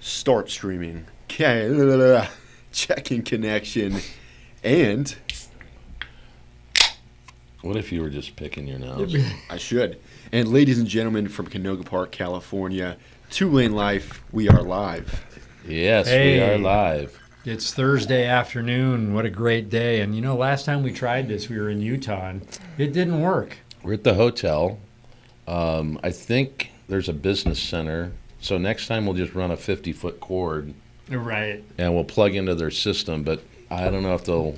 Start streaming. Okay. Checking connection. And What if you were just picking your nose? I should. And ladies and gentlemen from Canoga Park, California, Two Lane Life, we are live. Yes, Hey. we are live. It's Thursday afternoon. What a great day. And you know, last time we tried this, we were in Utah, and it didn't work. We're at the hotel. I think there's a business center. So next time we'll just run a 50-foot cord Right. and we'll plug into their system. But I don't know if they'll.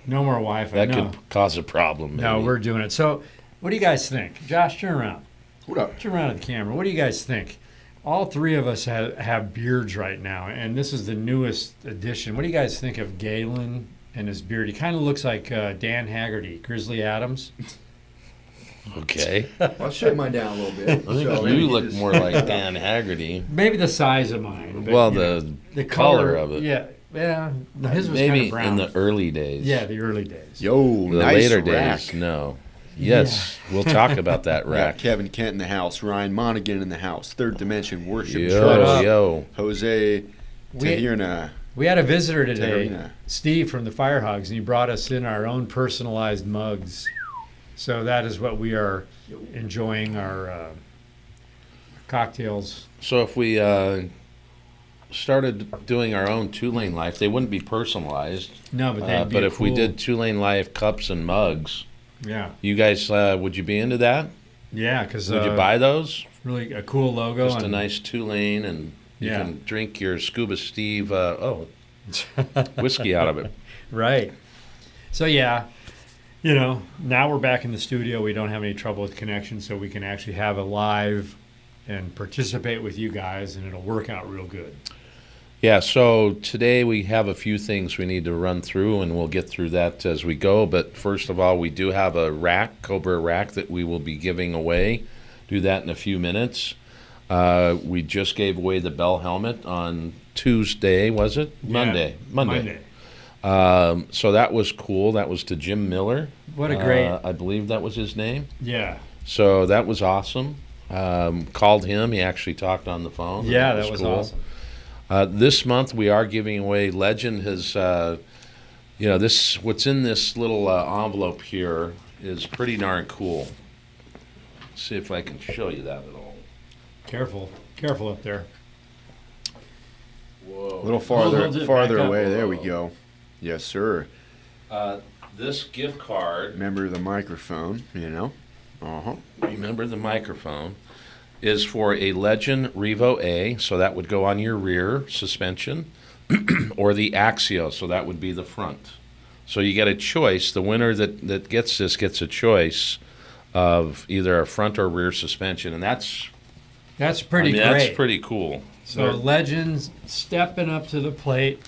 No more Wi-Fi. That no. could cause a problem. Maybe. No, we're doing it. So what do you guys think? Josh, turn around. What up? Turn around at the camera. What do you guys think? All three of us have beards right now, and this is the newest addition. What do you guys think of Galen and his beard? He kind of looks like Dan Haggerty, Grizzly Adams. Okay. I'll shave mine down a little bit. I think you look more like Dan Haggerty. Maybe the size of mine. But, Well, you know, the color color of it. Yeah. Yeah. His was kind Maybe of brown. in the early days. Yeah, the early days. Yo, The nice later rack. days, no. Yes, we'll talk about that We got rack. Kevin Kent in the house, Ryan Monaghan in the house, Third Dimension Worship Yo, Trust, yo. Jose We, Tahirna. we had a visitor today, Tahirna. Steve from the Fire Hogs, and he brought us in our own personalized mugs. So that is what we are enjoying our cocktails. So if we started doing our own two-lane life, they wouldn't be personalized. No, but they'd be But if we cool- did two-lane life cups and mugs, yeah, you guys, would you be into that? yeah, because Would you buy those? really a cool logo. Just a and- nice two-lane, and you Yeah. can drink your Scuba Steve whiskey out of it. Right. So yeah, you know, now we're back in the studio. We don't have any trouble with connection, so we can actually have a live and participate with you guys, and it'll work out real good. Yeah, so today we have a few things we need to run through, and we'll get through that as we go. But first of all, we do have a rack, Cobra rack, that we will be giving away. Do that in a few minutes. We just gave away the Bell helmet on Tuesday, was it? Yeah, Monday. So that was cool. That was to Jim Miller. What a great, I believe that was his name. yeah, So that was awesome. Called him. He actually talked on the phone. yeah, that was cool. awesome. This month we are giving away Legend has, this what's in this little envelope here is pretty darn cool. Let's see if I can show you that at all. Careful up there. Whoa. A little farther, Hold it farther back up. away. There we go. Yes, sir. This gift card, Remember the microphone, remember the microphone, is for a Legend Revo A, so that would go on your rear suspension, or the Axio, so that would be the front. So you get a choice. The winner that gets this gets a choice of either a front or rear suspension, and that's Pretty great. That's pretty cool. So Legends stepping up to the plate.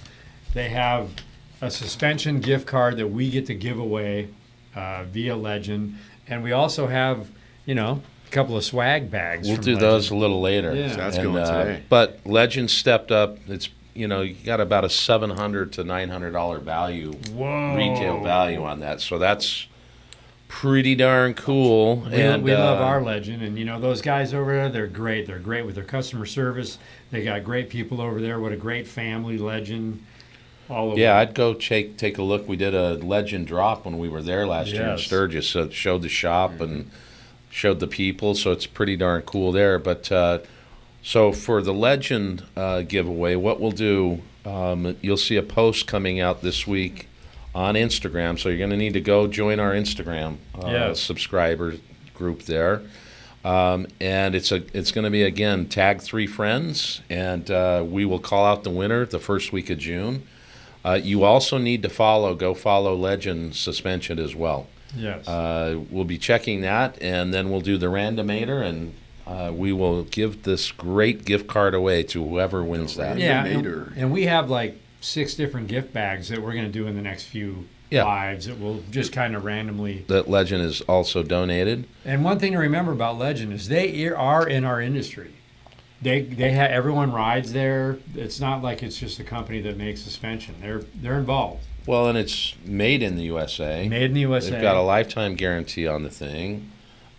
They have a suspension gift card that we get to give away via Legend, and we also have, a couple of swag bags. We'll from do Legend. those a little later. Yeah. So that's going today. But Legend stepped up. It's you got about a $700 to $900 value, Whoa. retail value on that. So that's pretty darn cool. We love our Legend, and those guys over there, they're great. They're great with their customer service. They got great people over there. What a great family, Legend. All over. Yeah, I'd go take a look. We did a Legend drop when we were there last year in Yes. Sturgis. So it showed the shop and showed the people. So it's pretty darn cool there. But so for the Legend giveaway, what we'll do, you'll see a post coming out this week on Instagram. So you're going to need to go join our Instagram Yes. subscriber group there. And it's going to be, again, tag 3 friends, and we will call out the winner the first week of June. You also need to go follow Legend Suspension as well. Yes. We'll be checking that, and then we'll do the randomator, and we will give this great gift card away to whoever wins that. Yeah, Randomator. and we have like 6 different gift bags that we're going to do in the next few Yeah. lives that will just kind of randomly. That Legend is also donated. And one thing to remember about Legend is they are in our industry. They have everyone rides there. It's not like it's just a company that makes suspension. They're involved. Well, and it's made in the USA. Made in the USA. They've got a lifetime guarantee on the thing.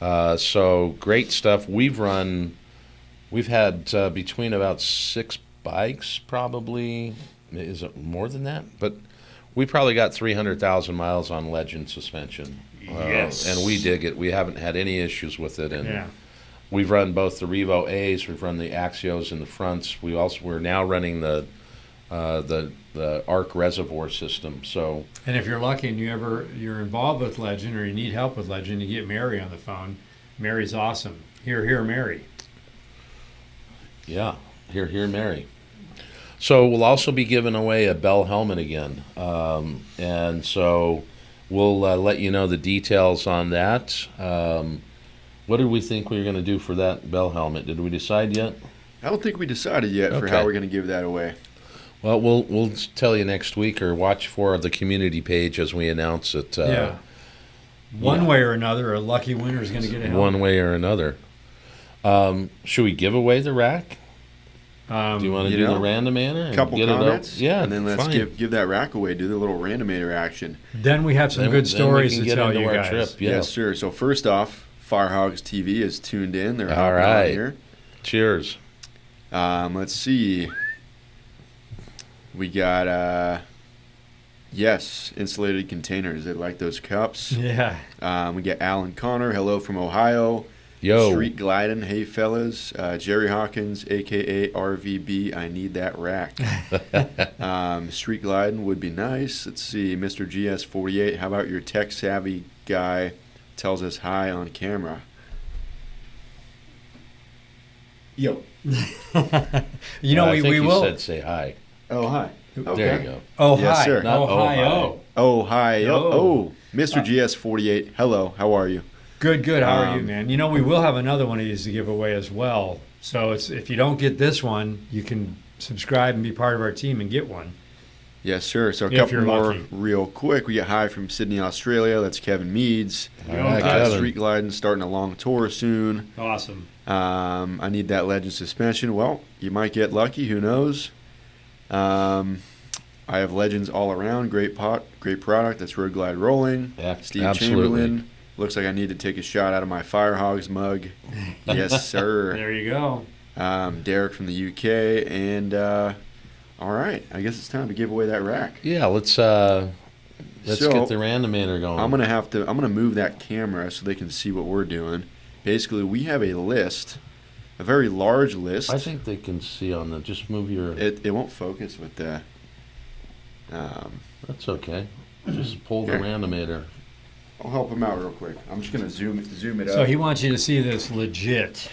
So great stuff. We've had between about 6 bikes probably, is it more than that? But we probably got 300,000 miles on Legend suspension. Yes. And we dig it. We haven't had any issues with it. And Yeah. we've run both the Revo A's, we've run the Axios in the fronts. We're now running the Arc reservoir system. So And if you're lucky and you're involved with Legend or you need help with Legend, you get Mary on the phone. Mary's awesome. Here, Mary. yeah, here, Mary. So we'll also be giving away a Bell helmet again, and so we'll let you know the details on that. What did we think we were going to do for that Bell helmet? Did we decide yet? I don't think we decided yet for Okay. how we're going to give that away. Well, we'll tell you next week, or watch for the community page as we announce it. Yeah. One way or another, a lucky winner is going to get a helmet. One way or another. Should we give away the rack? Do you want to You do know, the randomator? And Couple get comments, It up? Yeah, and then let's fine. give that rack away. Do the little randomator action. Then we have some Then- good then we stories can to get tell into you our guys. trip. Yeah. Yes, sir. So first off, Firehogs TV is tuned in. They're All hopping on right. here. Cheers. Let's see. We got yes, insulated containers. They like those cups. Yeah. We get Alan Connor. Hello from Ohio. Yo. Street Gliding. Hey fellas. Jerry Hawkins, aka RVB. I need that rack. Street Gliding would be nice. Let's see. Mr. GS48. How about your tech savvy guy tells us hi on camera? Yo. You know, I think we you will. said say hi. Oh hi. There you go. Oh, Yes, hi. sir. Not Ohio. Oh hi. Yo. Oh, Mr. GS48. Hello. How are you? Good. How are you, Um, man? You know, we will have another one of these to give away as well. So if you don't get this one, you can subscribe and be part of our team and get one. Yes, sir. So a If couple you're more lucky. real quick. We get hi from Sydney, Australia. That's Kevin Meads. All right, Kevin. Street Gliding starting a long tour soon. Awesome. I need that Legend suspension. Well, you might get lucky. Who knows? I have Legends all around. Great product. That's Road Glide Rolling. Yeah, Steve absolutely. Chamberlain. Looks like I need to take a shot out of my Firehogs mug. Yes, sir. There you go. Derek from the UK. And all right, I guess it's time to give away that rack. Yeah, let's So, get the randomator going. I'm gonna move that camera so they can see what we're doing. Basically, we have a list, a very large list. I think they can see on the. Just move your. it won't focus with the. That's okay. Just pull the Here. randomator. I'll help him out real quick. I'm just gonna zoom it up. So he wants you to see this legit,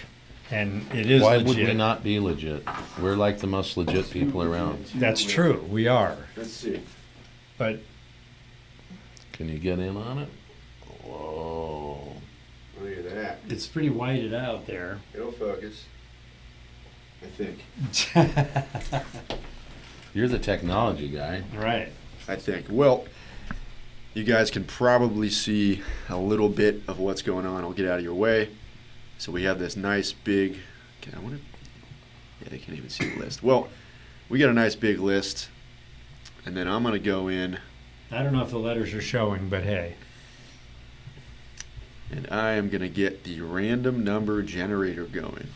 and it is Why legit. would we not be legit? We're like the most legit people around. That's true. We are. Let's see. But Can you get in on it? Whoa. Look at that. it's pretty whited out there. It'll focus. I think. You're the technology guy. Right. I think. Well, you guys can probably see a little bit of what's going on. I'll get out of your way. So we have this nice big. Yeah, they can't even see the list. Well, we got a nice big list, and then I'm gonna go in I don't know if the letters are showing, but hey. and I am gonna get the random number generator going.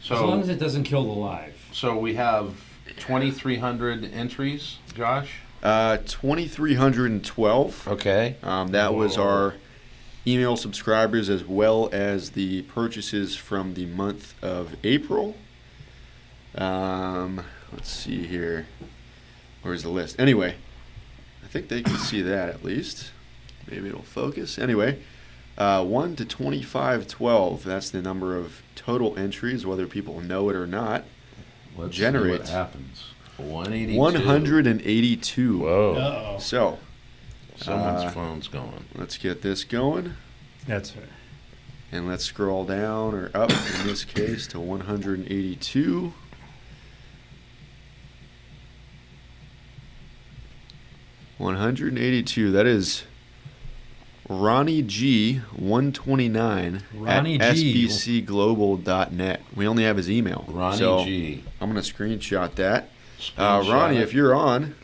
As long as it doesn't kill the live. So we have 2,300 entries, Josh. 2,312. Okay. That was Whoa. our email subscribers as well as the purchases from the month of April. Let's see here. Where's the list? Anyway, I think they can see that at least. Maybe it'll focus. Anyway, 1 to 2512. That's the number of total entries, whether people know it or not. Let's Generate. see what happens. 182. 182. Whoa. Uh-oh. So, Someone's phone's going. let's get this going. That's it. And let's scroll down or up in this case to 182. That is Ronnie G 129 Ronnie at G. sbcglobal.net. We only have his email. Ronnie so G. I'm going to screenshot that. Screenshot Ronnie, it. if you're on,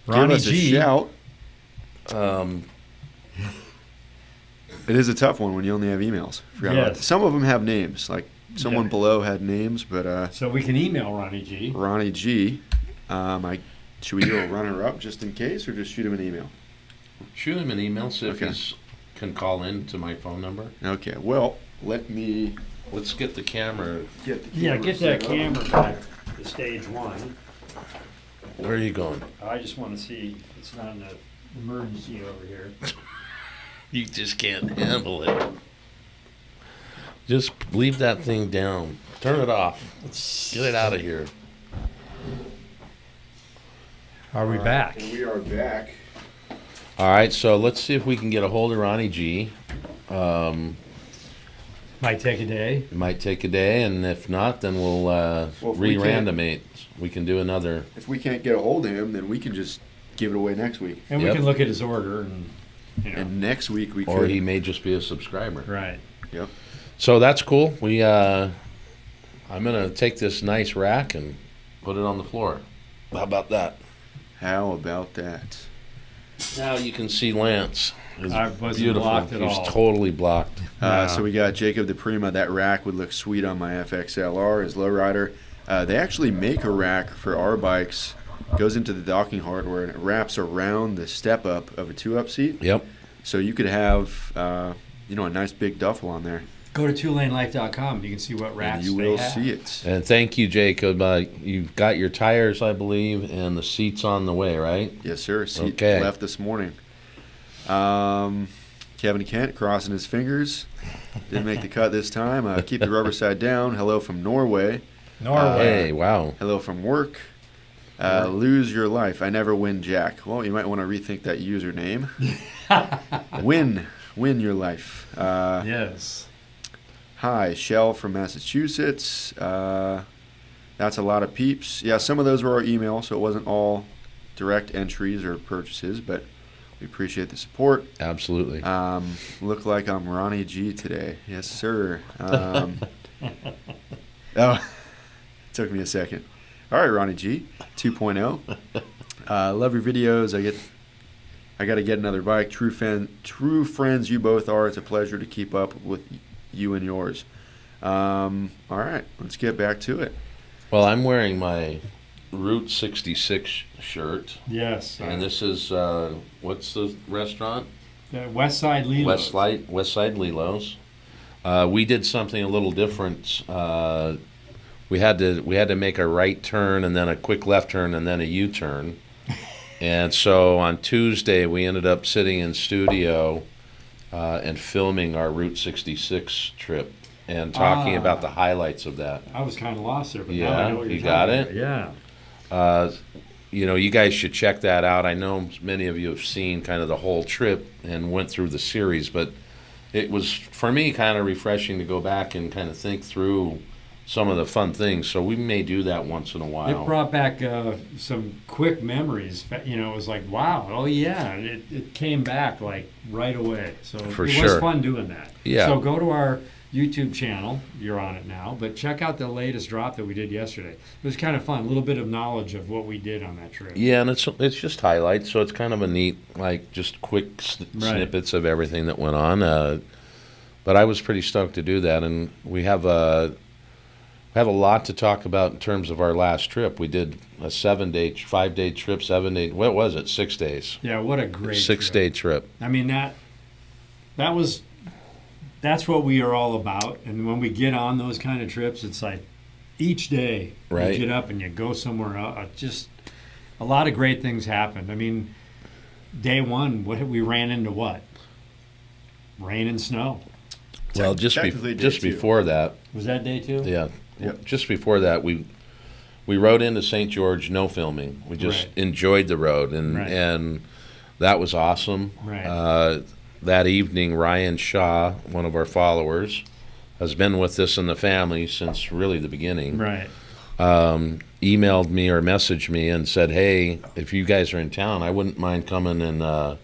Ronnie give us G. a shout. Um, It is a tough one when you only have emails. Forgot about Yes. that. Some of them have names, like someone below had names, but So we can email Ronnie G. Ronnie G. Should we do a runner-up just in case, or just shoot him an email? Shoot him an email, see if Okay. he can call in to my phone number. Okay. Well, let me Let's get the camera. get the Yeah, get that camera back to stage one. Where are you going? I just want to see if it's not an emergency over here. You just can't handle it. Just leave that thing down. Turn it off. Get it out of here. Are we back? And we are back. All right, so let's see if we can get a hold of Ronnie G. Might take a day. It might take a day, and if not, then we'll if we can't- re-randomate. We can do another. If we can't get a hold of him, then we can just give it away next week. And Yep. we can look at his order and, And next week we Or could. he may just be a subscriber. right. Yep. So that's cool. I'm gonna take this nice rack and put it on the floor. How about that? How about that? Now you can see Lance. It's I wasn't beautiful. blocked at He's all. totally blocked. Yeah. So we got Jacob the Prima. That rack would look sweet on my FXLR, his lowrider. They actually make a rack for our bikes. Goes into the docking hardware and it wraps around the step up of a 2-up seat. Yep. So you could have, a nice big duffel on there. Go to twolanelife.com. You can see what racks And you they will have. see it. And thank you, Jacob. You've got your tires, I believe, and the seats on the way, right? Yes, sir. Seat Okay. left this morning. Kevin Kent crossing his fingers. Didn't make the cut this time. Keep the rubber side down. Hello from Norway. Norway. Hey, wow. Hello from work. Lose your life. I never win Jack. Well, you might want to rethink that username. Win your life. Yes. Hi, Shell from Massachusetts. That's a lot of peeps. Yeah, some of those were our email, so it wasn't all direct entries or purchases, but we appreciate the support. Absolutely. Look like I'm Ronnie G today. Yes, sir. Oh, took me a second. All right, Ronnie G, 2.0. Love your videos. I got to get another bike. True friends you both are. It's a pleasure to keep up with you and yours. All right, let's get back to it. Well, I'm wearing my Route 66 shirt. Yes. And this is, what's the restaurant? West Side Lilo's. West Side Lilo's. We did something a little different. We had to make a right turn and then a quick left turn and then a U-turn. And so on Tuesday we ended up sitting in studio and filming our Route 66 trip and talking about the highlights of that. I was kind of lost there, but Yeah, now I know what you're you got talking it? about. Yeah. You guys should check that out. I know many of you have seen kind of the whole trip and went through the series, but it was, for me, kind of refreshing to go back and kind of think through some of the fun things. So we may do that once in a while. It brought back some quick memories. It was like, wow, oh yeah, it came back like right away. So For it sure. was fun doing that. Yeah. So go to our YouTube channel. You're on it now, but check out the latest drop that we did yesterday. It was kind of fun. A little bit of knowledge of what we did on that trip. Yeah, and it's just highlights, so it's kind of a neat, like, just quick snippets of everything that went on. But I was pretty stoked to do that, and we have a lot to talk about in terms of our last trip. We did a 7-day, 5-day trip, 7-day. What was it? 6 days. Yeah, what a great 6-day trip. I mean, that's what we are all about. And when we get on those kind of trips, it's like each day Right. you get up and you go somewhere else. Just a lot of great things happened. I mean, day one, we ran into what? Rain and snow. Well, Technically day two. before that, Was that day two? yeah, Yep. just before that, we rode into St. George, no filming. We just Right. enjoyed the road, and Right. and that was awesome. Right. That evening, Ryan Shaw, one of our followers, has been with us in the family since really the beginning. Right. Emailed me or messaged me and said, "Hey, if you guys are in town, I wouldn't mind coming and." I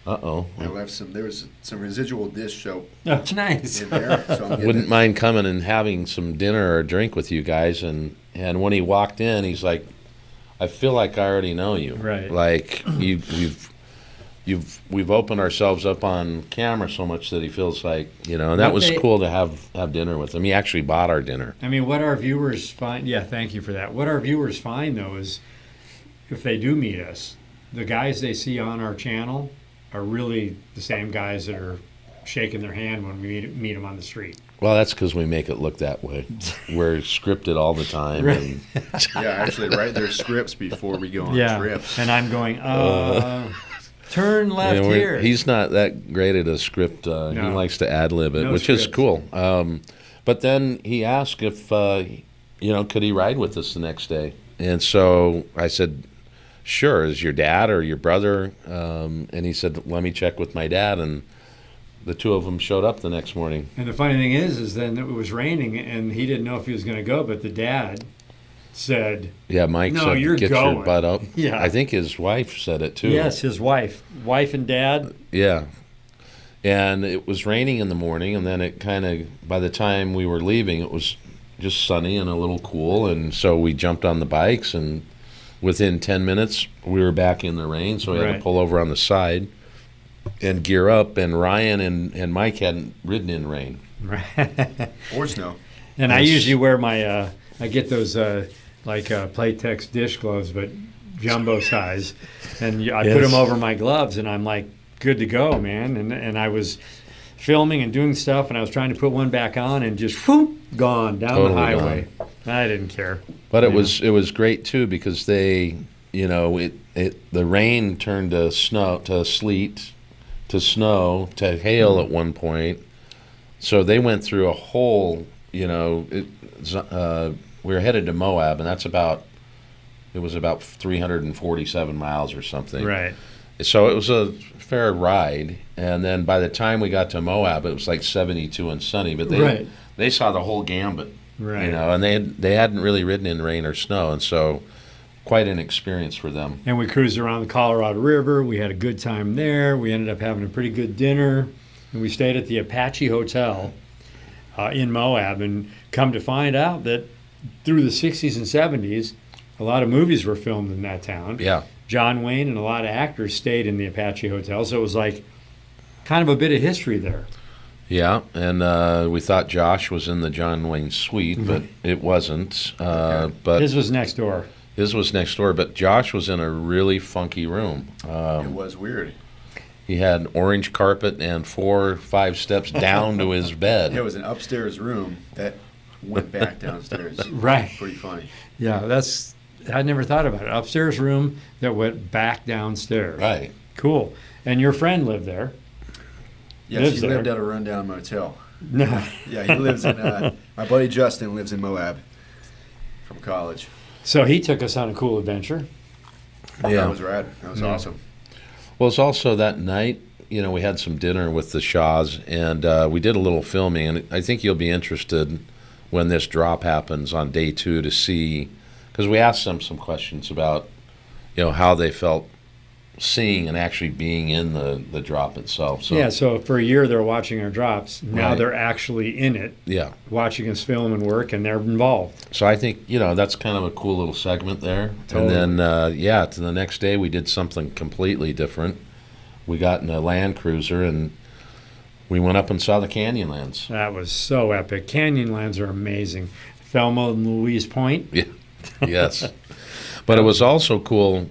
left there was some residual dish soap That's nice. in there, so I'm getting Wouldn't it. mind coming and having some dinner or a drink with you guys. And when he walked in, he's like, I feel like I already know you. Right. Like we've we've opened ourselves up on camera so much that he feels like, and that What was they- cool to have dinner with him. He actually bought our dinner. I mean, what our viewers find, yeah, thank you for that. What our viewers find, though, is if they do meet us, the guys they see on our channel are really the same guys that are shaking their hand when we meet them on the street. Well, that's because we make it look that way. We're scripted all the time. Right. And, Yeah, actually write their scripts before we go on trips. And I'm going, turn left here. he's not that great at a script. He No. likes to ad-lib it, No which is scripts. cool. But then he asked if, could he ride with us the next day? And so I said, sure. Is your dad or your brother? And he said, let me check with my dad. And the two of them showed up the next morning. And the funny thing is then it was raining, and he didn't know if he was going to go, but the dad said, Yeah, Mike No, said, you're get going. your butt up. Yeah. I think his wife said it too. yes, his wife and dad. Yeah. And it was raining in the morning, and then it kind of, by the time we were leaving, it was just sunny and a little cool. And so we jumped on the bikes, and within 10 minutes, we were back in the rain. So we had Right. to pull over on the side and gear up. And Ryan and Mike hadn't ridden in rain. Or snow. And I Yes. usually wear my, I get those Playtex dish gloves, but jumbo size. And I put Yes. them over my gloves, and I'm like, good to go, man. And I was filming and doing stuff, and I was trying to put one back on, and just whoop, gone down Totally the highway. I didn't care. But it Yeah. was great too, because they, the rain turned to snow, to sleet, to snow, to hail at one point. So they went through a whole, we were headed to Moab, and it was about 347 miles or something. Right. So it was a fair ride, and then by the time we got to Moab, it was like 72 and sunny. But Right. they saw the whole gambit, Right. and they hadn't really ridden in rain or snow, and so quite an experience for them. And we cruised around the Colorado River. We had a good time there. We ended up having a pretty good dinner. And we stayed at the Apache Hotel in Moab. And come to find out that through the 60s and 70s, a lot of movies were filmed in that town. Yeah, John Wayne and a lot of actors stayed in the Apache Hotel. So it was like kind of a bit of history there. yeah, and we thought Josh was in the John Wayne suite, but it wasn't. But His was next door. his was next door. But Josh was in a really funky room. It was weird. He had orange carpet and 4 or 5 steps down to his bed. It was an upstairs room that went back downstairs. Right. Pretty funny. Yeah, I never thought about it. Upstairs room that went back downstairs. Right. Cool. And your friend lived there. Yes, Lives he lived there. at a rundown motel. No. Yeah, he lives in, my buddy Justin lives in Moab from college. So he took us on a cool adventure. That was rad. That was Yeah. awesome. Well, it's also that night, we had some dinner with the Shaws, and we did a little filming, and I think you'll be interested when this drop happens on day 2 to see, because we asked them some questions about, how they felt seeing and actually being in the drop itself. So, Yeah, so for a year they're watching our drops. Now Right. they're actually in it, yeah. watching us film and work, and they're involved. So I think, that's kind of a cool little segment there. Totally. And then, to the next day, we did something completely different. We got in a Land Cruiser, and we went up and saw the Canyonlands. That was so epic. Canyonlands are amazing. Thelma and Louise Point. Yeah. Yes. But it was also cool.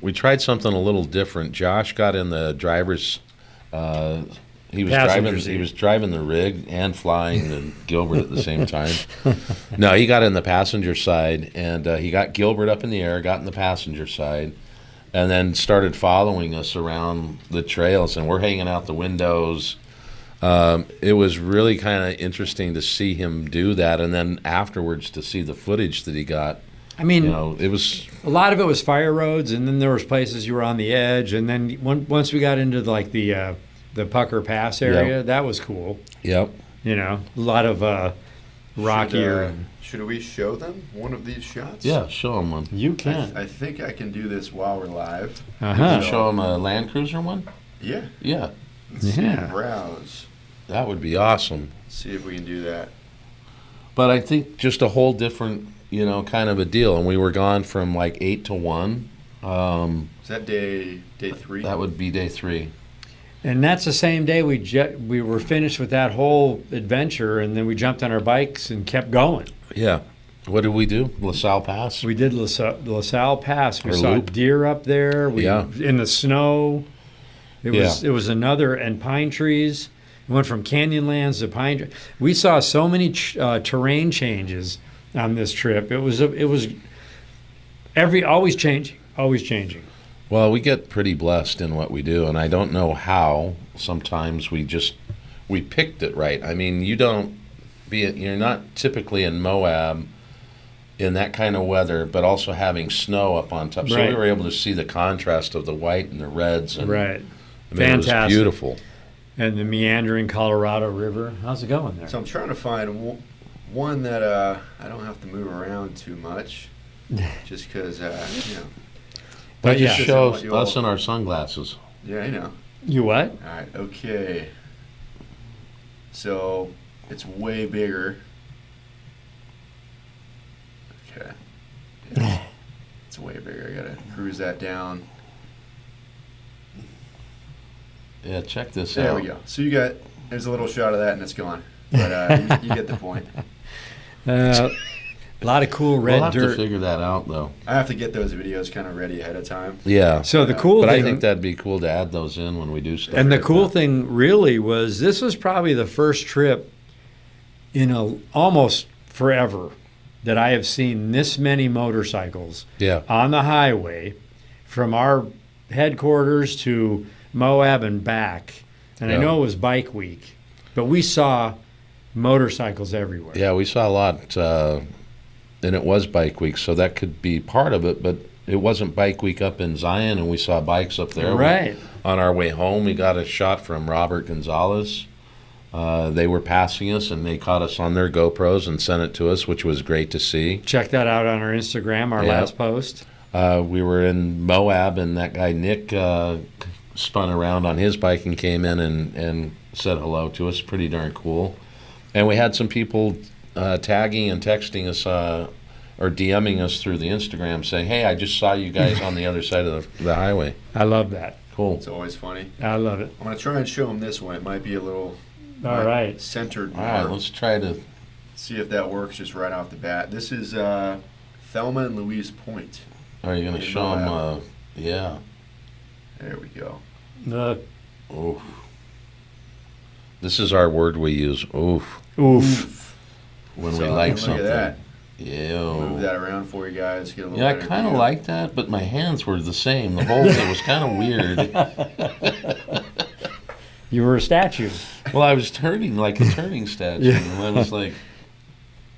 We tried something a little different. Josh got in the driver's. He was Passenger driving. seat. He was driving the rig and flying the Gilbert at the same time. No, he got in the passenger side, and he got Gilbert up in the air, got in the passenger side, and then started following us around the trails. And we're hanging out the windows. It was really kind of interesting to see him do that, and then afterwards to see the footage that he got. I mean, It was. a lot of it was fire roads, and then there was places you were on the edge, and then once we got into like the Pucker Pass area, that was cool. Yep. A lot of rockier. Should we show them one of these shots? Yeah, show him one. You I, can. I think I can do this while we're live. Uh-huh. Show him a Land Cruiser one? Yeah. Yeah, Let's see, Yeah. browse. that would be awesome. Let's see if we can do that. But I think just a whole different, kind of a deal. And we were gone from like 8 to 1 Is that day 3? That would be day 3. And that's the same day we were finished with that whole adventure, and then we jumped on our bikes and kept going. Yeah. What did we do? LaSalle Pass? We did LaSalle Pass. We Or saw Loop. deer up there. Yeah. In the snow. It was another, and pine trees. We went from Canyonlands to pine. We saw so many terrain changes on this trip. It was always changing. Well, we get pretty blessed in what we do, and I don't know how. Sometimes we picked it right. I mean, you're not typically in Moab in that kind of weather, but also having snow up on top. So Right. we were able to see the contrast of the white and the reds. And, Right. I mean, it was Fantastic. beautiful. And the meandering Colorado River. How's it going there? So I'm trying to find one that I don't have to move around too much, just because But Just yeah. show What you us all- in our sunglasses. Yeah, I know. You what? All right, okay. So it's way bigger. Okay. Yeah, it's way bigger. I gotta cruise that down. Yeah, check this There out. we go. So there's a little shot of that, and it's gone. But you get the point. A lot of cool red We'll have to dirt. figure that out, though. I have to get those videos kind of ready ahead of time. Yeah. So the cool But thing, I think that'd be cool to add those in when we do stuff. and the like cool that. thing really was this was probably the first trip in almost forever that I have seen this many motorcycles Yeah. on the highway from our headquarters to Moab and back. And I Yeah. know it was bike week, but we saw motorcycles everywhere. Yeah, we saw a lot, and it was Bike Week, so that could be part of it, but it wasn't Bike Week up in Zion, and we saw bikes up there. Right. On our way home, we got a shot from Robert Gonzalez. They were passing us, and they caught us on their GoPros and sent it to us, which was great to see. Check that out on our Instagram, our Yeah. last post. We were in Moab, and that guy Nick spun around on his bike and came in and said hello to us. Pretty darn cool. And we had some people tagging and texting us or DMing us through the Instagram saying, hey, I just saw you guys on the other side of the highway. I love that. Cool. It's always funny. I love it. I'm gonna try and show them this one. It might be a little All right. centered. All right, more. let's try to. See if that works just right off the bat. This is Thelma and Louise Point. Are you going to In show them? Moab. Yeah. There we go. Oof. This is our word we use. Oof. Oof. When So, we like look something. at that. Yeah. Move that around for you guys. Get a little Yeah, I better kind of view. like that, but my hands were the same. The whole thing was kind of weird. You were a statue. Well, I was turning like a turning statue. Yeah. And I was like,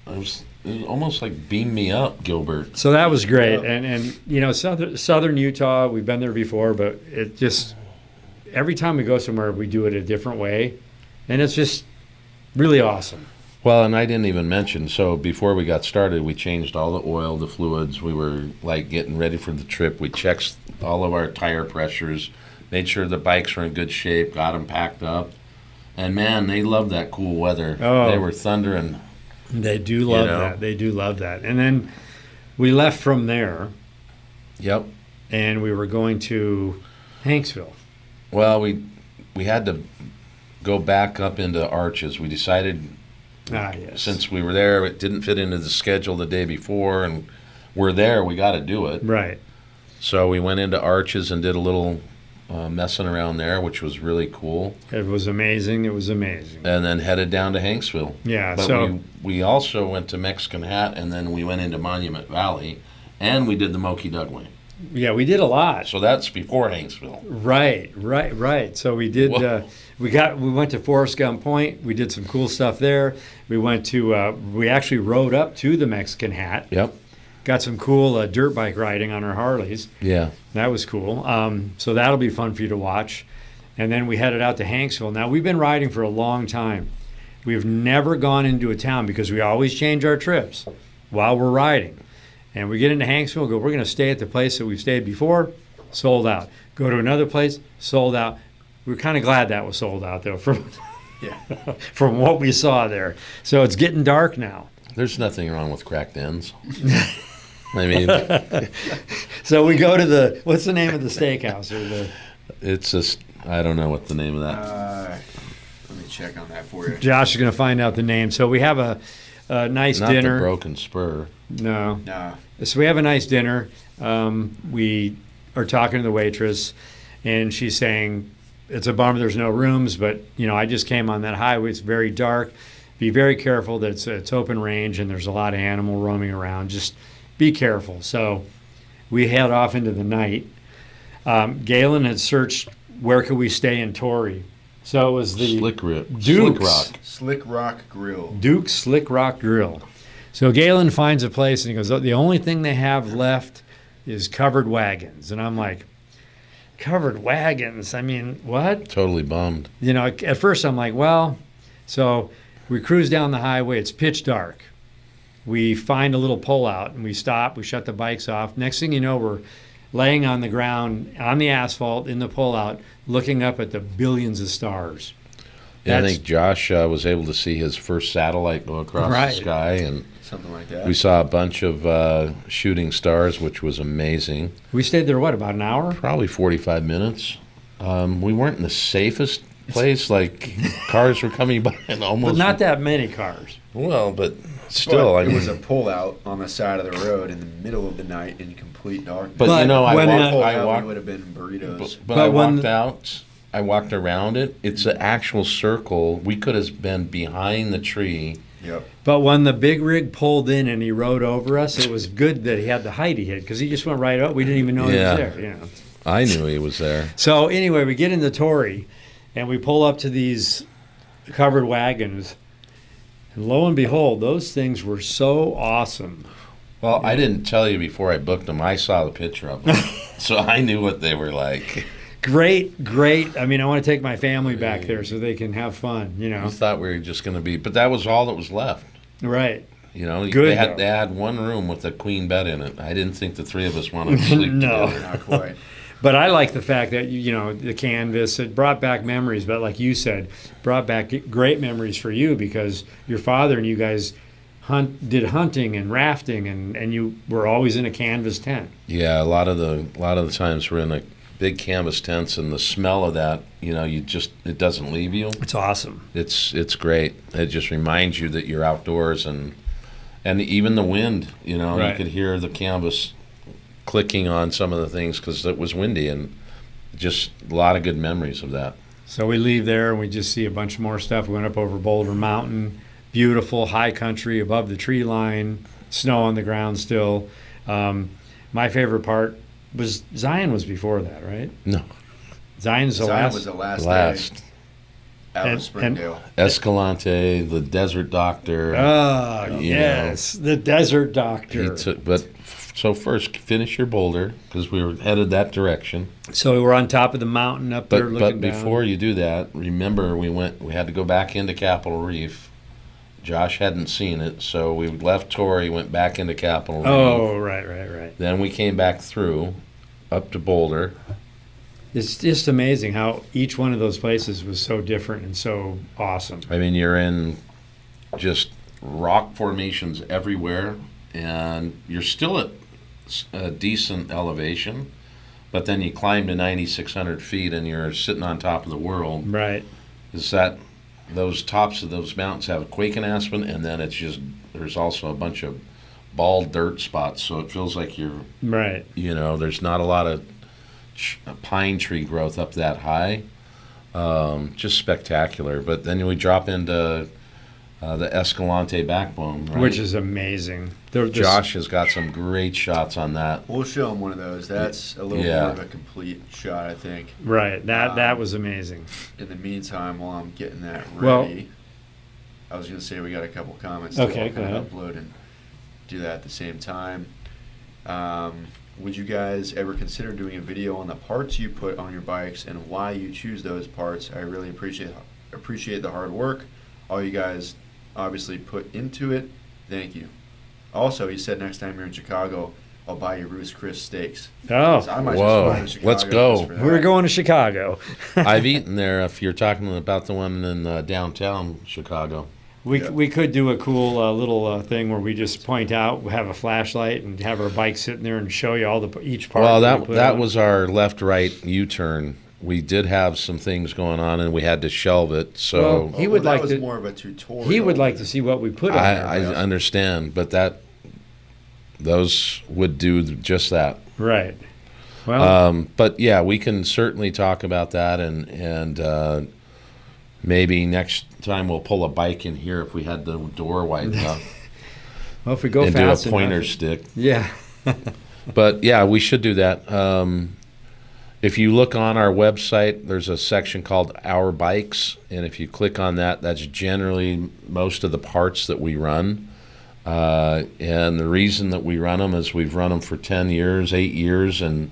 it was almost like beam me up, Gilbert. So that was great. Yeah. And you know, southern Utah, we've been there before, but it just, every time we go somewhere, we do it a different way. And it's just really awesome. Well, and I didn't even mention, so before we got started, we changed all the oil, the fluids. We were like getting ready for the trip. We checked all of our tire pressures, made sure the bikes were in good shape, got them packed up. And man, they loved that cool weather. Oh. They were thundering. They do love know? that. They do love that. And then we left from there Yep. and we were going to Hanksville. Well, we had to go back up into Arches. We decided Yes. since we were there, it didn't fit into the schedule the day before, and we're there, we got to do it. Right. So we went into Arches and did a little messing around there, which was really cool, It was amazing. It was amazing. and then headed down to Hanksville. Yeah. But So we also went to Mexican Hat, and then we went into Monument Valley, and we did the Moki Dugway. yeah, we did a lot. So that's before Hanksville. Right. So we did. Whoa. We went to Forrest Gump Point. We did some cool stuff there. We went to. We actually rode up to the Mexican Hat. Yep. Got some cool dirt bike riding on our Harleys. Yeah. That was cool. So that'll be fun for you to watch. And then we headed out to Hanksville. Now we've been riding for a long time. We've never gone into a town because we always change our trips while we're riding. And we get into Hanksville and go, we're going to stay at the place that we've stayed before, sold out. Go to another place, sold out. We're kind of glad that was sold out, though, from, Yeah. from what we saw there. So it's getting dark now. There's nothing wrong with cracked ends. I mean, So we go to the, what's the name of the steakhouse? Or the It's just, I don't know what the name of that. Let me check on that for you. Josh is going to find out the name. So we have a nice Not dinner. the Broken Spur. No. Nah. So we have a nice dinner. We are talking to the waitress, and she's saying, it's a bummer there's no rooms, but, I just came on that highway. It's very dark. Be very careful that it's open range and there's a lot of animal roaming around. Just be careful. So we head off into the night. Galen had searched where could we stay in Torrey. So it was the Slick Duke's. Rock. Slick Rock Grill. Duke's Slick Rock Grill. So Galen finds a place and he goes, the only thing they have left is covered wagons. And I'm like, covered wagons? I mean, what? Totally bummed. At first I'm like, well, so we cruise down the highway. It's pitch dark. We find a little pullout and we stop. We shut the bikes off. Next thing you know, we're laying on the ground, on the asphalt, in the pullout, looking up at the billions of stars. Yeah, I think Josh was able to see his first satellite go across the sky, and something like that. we saw a bunch of shooting stars, which was amazing. We stayed there, what, about an hour? Probably 45 minutes. We weren't in the safest place. Like, cars were coming by and almost... But not that many cars. Well, but still, But I it mean... was a pullout on the side of the road in the middle of the night in complete darkness. But, But I when walked... would have been burritos. But I walked out. I walked around it. It's an actual circle. We could have been behind the tree. Yep. But when the big rig pulled in and he rode over us, it was good that he had the height he had because he just went right up. We didn't even know Yeah. he was there. I knew he was there. So anyway, we get into Torrey and we pull up to these covered wagons. And lo and behold, those things were so awesome. Well, I didn't tell you before I booked them. I saw the picture of them. So I knew what they were like. Great. I mean, I want to take my family back there so they can have fun, I thought we were just going to be, but that was all that was left. Right. They had one room with a queen bed in it. I didn't think the three of us wanted to sleep No. together. Not quite. But I like the fact that, the canvas, it brought back memories. But like you said, brought back great memories for you because your father and you guys did hunting and rafting and you were always in a canvas tent. Yeah, a lot of the times we're in a big canvas tents, and the smell of that, it doesn't leave you. It's awesome. It's great. It just reminds you that you're outdoors, and even the wind. You could hear the canvas clicking on some of the things because it was windy, and just a lot of good memories of that. So we leave there and we just see a bunch more stuff. We went up over Boulder Mountain, beautiful high country above the tree line, snow on the ground still. My favorite part was Zion was before that, right? No, Zion's the Zion last. was the last day out And- of Springdale. Escalante, the Desert Doctor. Yes, the Desert Doctor. So first, finish your boulder because we were headed that direction. So we were on top of the mountain up there But looking before you do that, remember we had to go back into Capitol Reef. Josh hadn't seen it, so we left Torrey, went back into Capitol Reef. Oh, right. Then we came back through, up to Boulder. It's just amazing how each one of those places was so different and so awesome. I mean, you're in just rock formations everywhere, and you're still at a decent elevation, but then you climb to 9,600 feet and you're sitting on top of the world. Right. Those tops of those mountains have a quake in Aspen, and then there's also a bunch of bald dirt spots, so it feels like you're, Right. there's not a lot of pine tree growth up that high. Just spectacular. But then we drop into the Escalante backbone, right? Which is amazing. Josh has got some great shots on that. We'll show him one of those. That's a little more of a complete shot, I think. Right. That was amazing. In the meantime, while I'm getting that ready, Well- I was going to say we got a couple comments Okay, to go ahead. upload and do that at the same time. Would you guys ever consider doing a video on the parts you put on your bikes and why you choose those parts? I really appreciate the hard work all you guys obviously put into it. Thank you. Also, he said next time you're in Chicago, I'll buy you Ruth's Chris steaks. Oh, So I might Whoa. just fly to Chicago Let's go. just for that. we're going to Chicago. I've eaten there if you're talking about the one in downtown Chicago. We could do a cool little thing where we just point out, have a flashlight, and have our bike sitting there and show you all each part. Well, that we put that on. was our left-right U-turn. We did have some things going on, and we had to shelve it. So Well, He would that like was to- more of a tutorial. He would like to see what we put on I there. understand, but those would do just that. Right. Well, But yeah, we can certainly talk about that, and maybe next time we'll pull a bike in here if we had the door wide enough, well, if we go and do a fast pointer enough. stick. Yeah. But yeah, we should do that. If you look on our website, there's a section called Our Bikes, and if you click on that, that's generally most of the parts that we run. And the reason that we run them is we've run them for 10 years, 8 years, and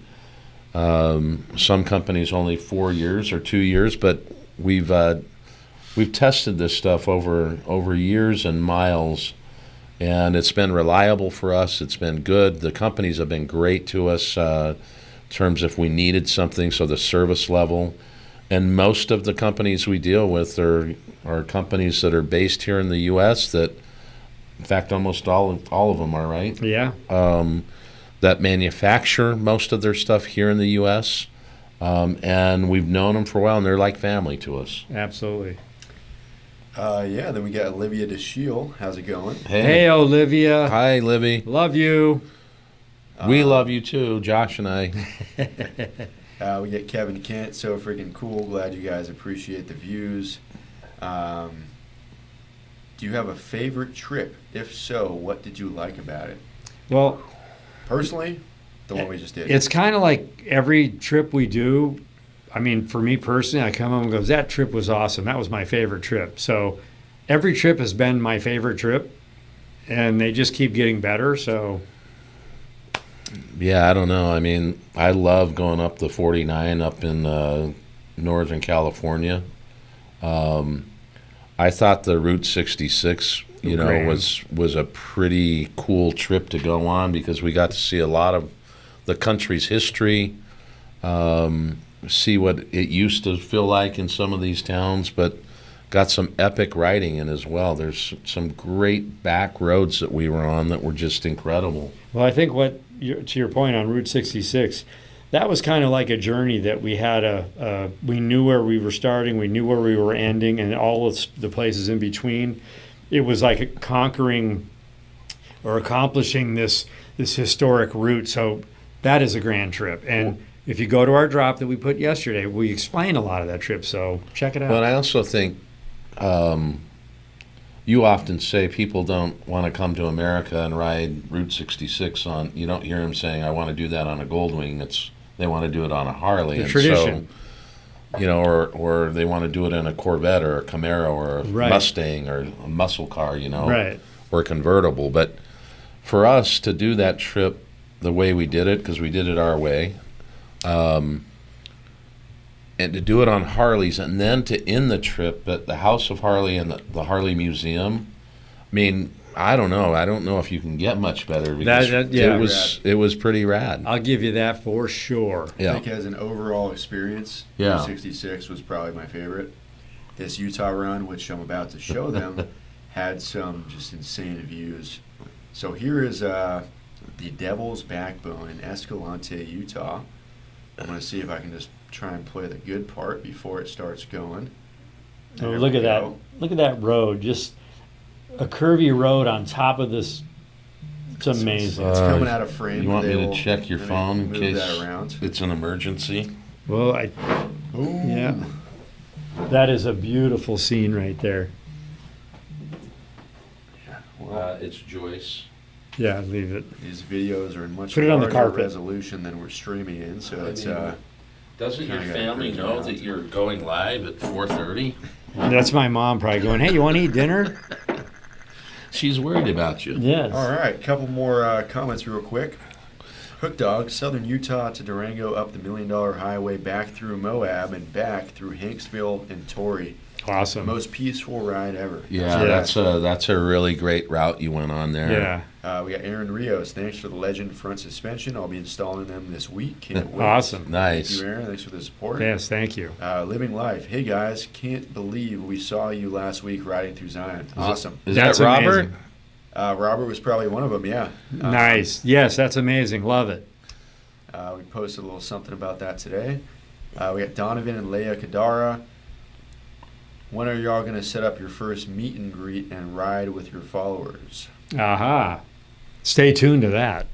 some companies only 4 years or 2 years. But we've tested this stuff over years and miles, and it's been reliable for us. It's been good. The companies have been great to us. In terms of if we needed something, so the service level. And most of the companies we deal with are companies that are based here in the U.S. that, in fact, almost all of them are, right? Yeah. That manufacture most of their stuff here in the U.S. And we've known them for a while, and they're like family to us. Absolutely. Yeah, then we got Olivia DeShiel. How's it going? Hey, Olivia. Hi, Libby. Love you. We love you too, Josh and I. We get Kevin Kent. So freaking cool. Glad you guys appreciate the views. Do you have a favorite trip? If so, what did you like about it? Well, Personally, the one we just did. it's kind of like every trip we do. I mean, for me personally, I come home and goes, that trip was awesome. That was my favorite trip. So every trip has been my favorite trip, and they just keep getting better. So Yeah, I don't know. I mean, I love going up the 49 up in Northern California. I thought the Route 66, Grand. was a pretty cool trip to go on because we got to see a lot of the country's history, see what it used to feel like in some of these towns, but got some epic riding in as well. There's some great back roads that we were on that were just incredible. well, I think to your point on Route 66, that was kind of like a journey that we had. We knew where we were starting, we knew where we were ending, and all of the places in between. It was like conquering or accomplishing this historic route. So that is a grand trip. And if you go to our drop that we put yesterday, we explain a lot of that trip. So check it out. But I also think you often say people don't want to come to America and ride Route 66 on. You don't hear them saying, "I want to do that on a Goldwing." They want to do it on a Harley. The and tradition. So, or they want to do it in a Corvette or a Camaro or a Right. Mustang or a muscle car, Right. or a convertible. But for us to do that trip the way we did it, because we did it our way, and to do it on Harleys, and then to end the trip at the House of Harley and the Harley Museum. I mean, I don't know. I don't know if you can get much better because yeah. it was pretty rad. I'll give you that for sure. I Yeah. think as an overall experience, Yeah. 66 was probably my favorite. This Utah run, which I'm about to show them, had some just insane views. So here is the Devil's Backbone in Escalante, Utah. I'm going to see if I can just try and play the good part before it starts going. Oh, There look we at that. go. Look at that road. Just a curvy road on top of this. It's amazing. It's coming out of frame. You want but me they to will- check your let me phone in move case that around. it's an emergency? Well, Ooh. yeah. That is a beautiful scene right there. Well, It's Joyce. Yeah, leave it. these videos are in much Put it on the larger carpet. resolution than we're streaming in, so I it's mean, Doesn't your Kinda got family cruised know around. that you're going live at 4:30? That's my mom probably going, hey, you want to eat dinner? She's worried about you. Yes. all right. Couple more comments real quick. Hook Dog, Southern Utah to Durango, up the $1 Million Highway, back through Moab and back through Hanksville and Torrey. Awesome. Most peaceful ride ever. Yeah, Yeah. that's a really great route you went on there. Yeah. We got Aaron Rios. Thanks for the Legend front suspension. I'll be installing them this week. Can't wait. Awesome. Nice. Thank you, Aaron. Thanks for the support. Yes, thank you. Living Life. Hey, guys. Can't believe we saw you last week riding through Zion. Awesome. Is That's that Robert? amazing. Robert was probably one of them, yeah. Nice. Yes, that's amazing. Love it. We posted a little something about that today. We got Donovan and Leia Kadara. When are y'all going to set up your first meet and greet and ride with your followers? Aha. Stay tuned to that.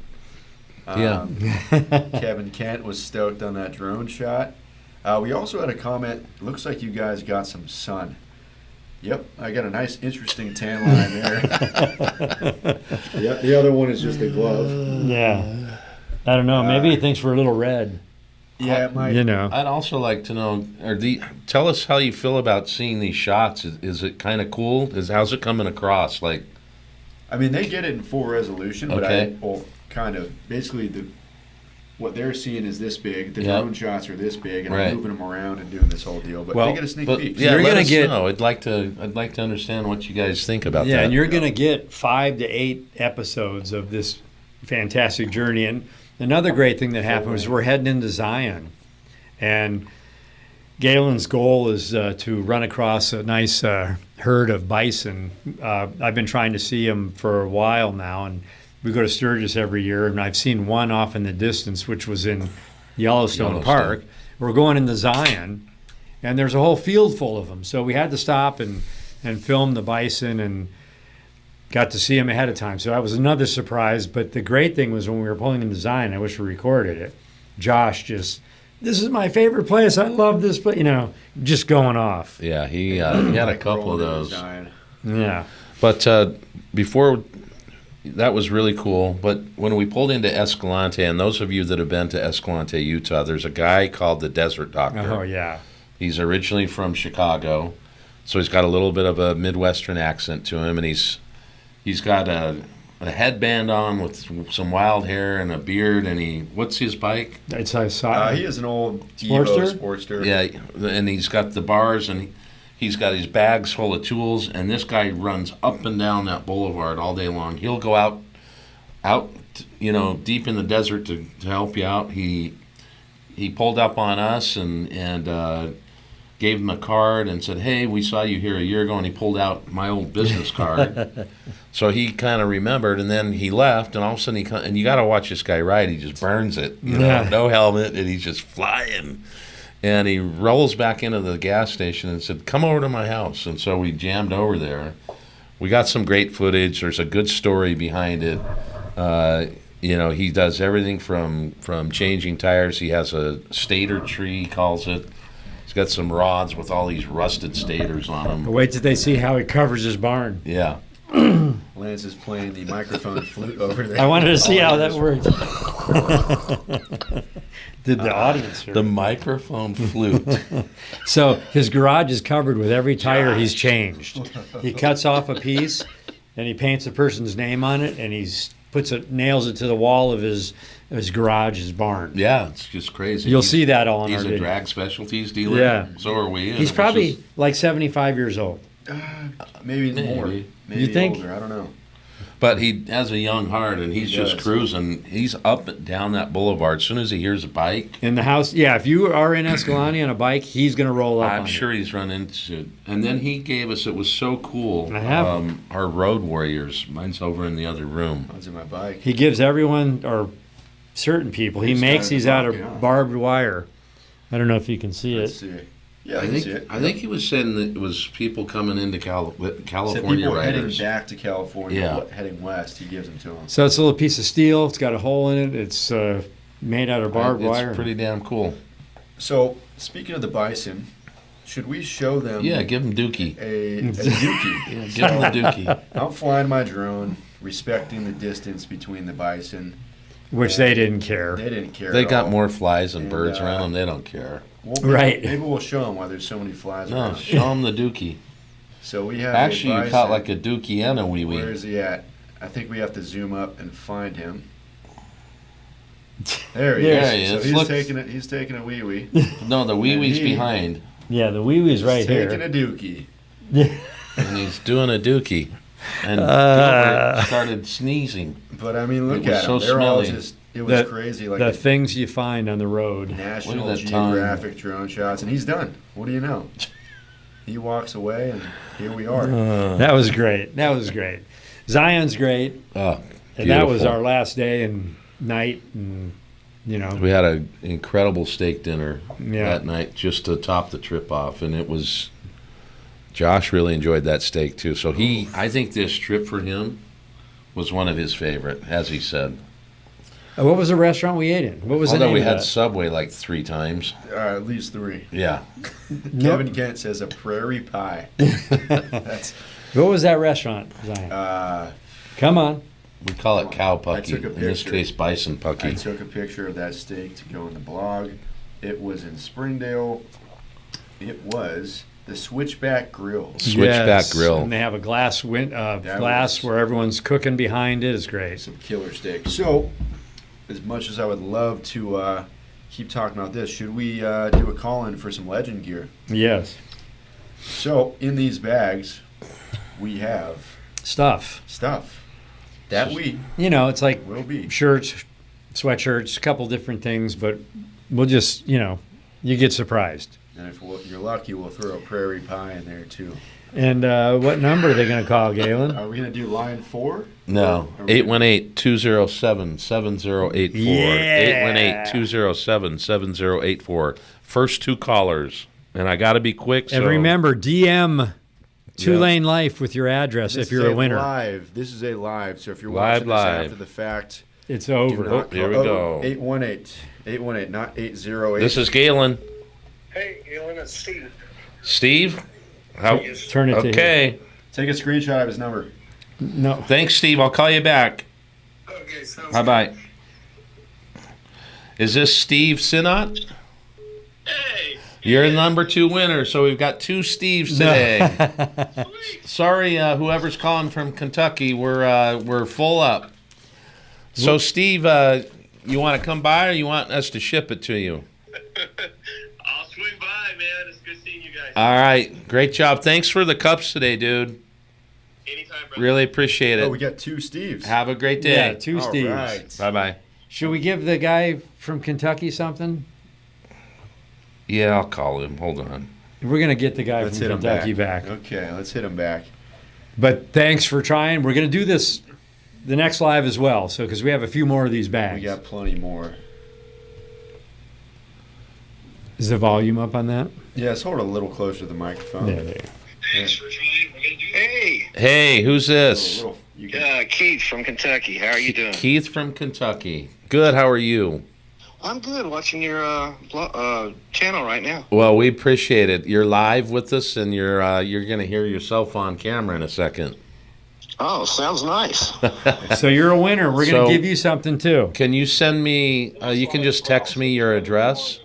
Yeah. Kevin Kent was stoked on that drone shot. We also had a comment. Looks like you guys got some sun. Yep, I got a nice, interesting tan line there. Yep, the other one is just a glove. Yeah. I don't know. Maybe he thinks we're a little red. Yeah, it might. You know. I'd also like to know, tell us how you feel about seeing these shots. Is it kind of cool? How's it coming across? Like, I mean, they get it in full resolution, but Okay. kind of basically what they're seeing is this big. The Yep. drone shots are this big, and Right. I'm moving them around and doing this whole deal. But Well, they get a sneak but peek. yeah, You're let gonna us get- know. I'd like to understand what you guys think about Yeah, that. and you're going to get 5 to 8 episodes of this fantastic journey. And another great thing that happened was we're heading into Zion. And Galen's goal is to run across a nice herd of bison. I've been trying to see them for a while now, and we go to Sturgis every year, and I've seen one off in the distance, which was in Yellowstone Park. We're going into Zion, and there's a whole field full of them. So we had to stop and film the bison and got to see them ahead of time. So that was another surprise. But the great thing was when we were pulling into Zion, I wish we recorded it. Josh just, this is my favorite place. I love this place. You know, just going off. Yeah, he had a couple of Rolling those. design. Yeah. But before, that was really cool. But when we pulled into Escalante, and those of you that have been to Escalante, Utah, there's a guy called the Desert Doctor. Oh, yeah. He's originally from Chicago, so he's got a little bit of a Midwestern accent to him, and he's got a headband on with some wild hair and a beard, and what's his bike? It's I saw. He is an old Sportster? Evo Sportster. Yeah, and he's got the bars, and he's got his bags full of tools, and this guy runs up and down that boulevard all day long. He'll go out, deep in the desert to help you out. He pulled up on us and gave him a card and said, "Hey, we saw you here a year ago," and he pulled out my old business card. So he kind of remembered, and then he left, and all of a sudden and you got to watch this guy ride. He just burns it, Yeah. no helmet, and he's just flying. And he rolls back into the gas station and said, "Come over to my house." And so we jammed over there. We got some great footage. There's a good story behind it. He does everything from changing tires. He has a stator tree, he calls it. He's got some rods with all these rusted stators on them. Wait till they see how he covers his barn. Yeah. Lance is playing the microphone flute over there. I wanted to see how All that it works. Did the audience hear? The microphone flute. So his garage is covered with every tire he's changed. He cuts off a piece, and he paints the person's name on it, and nails it to the wall of his garage, his barn. Yeah, it's just crazy. You'll see that all in our He's a video. drag specialties dealer. Yeah. So are we. and He's it was probably just- like 75 years old. Maybe more. Maybe. Maybe You think? older. I don't know. But he has a young heart, and he's He just does. cruising. He's up and down that boulevard. As soon as he hears a bike, In the house, yeah, if you are in Escalante on a bike, he's going to roll up I'm on sure you. he's run into it. And then he gave us, it was so cool, I have our Road Warriors. Mine's over in the other room. That's in my bike. He gives everyone, or certain people, he He's makes got it these out of yeah. barbed wire. I don't know if you can see Let's it. see. Yeah, I can think see it. I think he was saying that it was people coming into Said California people heading riders. back to California, Yeah. heading west. He gives them to them. So it's a little piece of steel. It's got a hole in it. It's made out of barbed wire. It's pretty damn cool. So speaking of the bison, should we show them? Yeah, give him Dookie. A Dookie. Yeah, give him the Dookie. I'm flying my drone, respecting the distance between the bison. Which they didn't care. They didn't care. They at got all. more flies and And, birds around them. They don't care. Well, maybe- Right. Maybe we'll show them why there's so many flies No, around. show them the Dookie. So we have. Actually, a you caught bison. like a Dookie and a wee Where wee. is he at? I think we have to zoom up and find him. There he There is. he So is. he's Look. taking it. He's taking a wee wee. No, the wee wee's he- behind. Yeah, the wee-wee's right Taking here. a dookie. And he's doing a dookie. And Gilbert started sneezing. But I mean, look It was at so them. They're all smelly. just, it was The- crazy. Like The a things you find on the road. National Look at that tongue. Geographic drone shots. And he's done. What do you know? He walks away, and here we are. That was great. That was great. Zion's great. Oh, And that was beautiful. our last day and night. And, you know, We had an incredible steak dinner Yeah. that night just to top the trip off, and it was. Josh really enjoyed that steak too. So I think this trip for him was one of his favorite, as he said. what was the restaurant we ate in? What was the Although name we of had that? Subway like 3 times. At least 3. Yeah, Kevin Kent says a prairie pie. That's What was that restaurant, Zion? Come on. we call it cow pucky. took a In this picture. case, bison I pucky. took a picture of that steak to go in the blog. It was in Springdale. It was the Switchback Grill. Switchback Yes, grill. And they have a glass glass was- where everyone's cooking behind it. It's great. Some killer steak. So, as much as I would love to keep talking about this, should we do a call-in for some Legend gear? Yes. So, in these bags, we have Stuff. stuff that we You know, it's like will be. shirts, sweatshirts, a couple different things, but we'll just, you get surprised. And if you're lucky, we'll throw a prairie pie in there, too. And what number are they going to call, Galen? Are we going to do line 4? No, 818-207-7084. Yeah. 818-207-7084. First 2 callers, and I got to be quick. So And remember, DM Two Lane Life with your address This if you're is a winner. Live. This is a live. So if you're Live, watching this live. after the fact, It's do over. not here we call- go. 818, not 808. this is Galen. Hey, Galen, it's Steve. Steve? How? Yes. Turn it to Okay. Take a screenshot of his number. him. No. Thanks, Steve. I'll call you back. Okay, sounds Bye-bye. Is this Steve Sinot? good. Hey, You're the number 2 winner, so we've got 2 Steves today. sweet. Sorry, whoever's calling from Kentucky, we're full up. So, Steve, you want to come by, or you want us to ship it to you? I'll swing by, man. It's good seeing you guys. All right, great job. Thanks for the cups today, dude. Anytime, brother. Really appreciate Oh, it. we got 2 Steves. Have a great Yeah, day. 2 All Steves. right. Bye bye. Should we give the guy from Kentucky something? Yeah, I'll call him. Hold on. We're going to get the guy Let's from hit him Kentucky back. back. Okay, let's hit him back. But thanks for trying. We're going to do this the next live as well, so because we have a few more of these We bags. got plenty more. Is the volume up on that? Yeah, let's hold it a little closer to the microphone. There you go. Thanks for trying. We're gonna do. Hey, Hey, who's this? You can, Keith from Kentucky. How are you doing? Keith from Kentucky. Good. How are you? I'm good. Watching your channel right now. Well, we appreciate it. You're live with us, and you're going to hear yourself on camera in a second. Oh, sounds nice. So you're a winner. We're going So- to give you something too. Can you send me? You can just text me your address.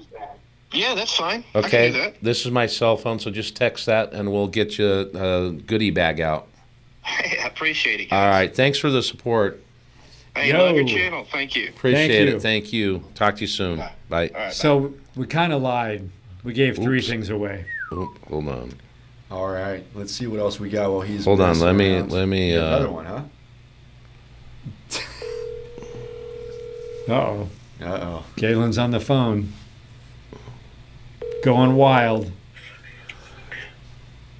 Yeah, that's fine. I can do Okay. that. This is my cell phone, so just text that, and we'll get you a goodie bag out. Hey, I appreciate it. All right. Thanks for the support. Hey, Yo. love your channel. Thank you. Appreciate Thank you. it. Thank you. Talk to you soon. Bye. All right. So we kind of lied. We gave 3 Oops. things away. Oop, hold on. all right, let's see what else we got while he's Hold on. messing Let around. me. You got another one, huh? Uh-oh. Uh-oh. Galen's on the phone. Going wild.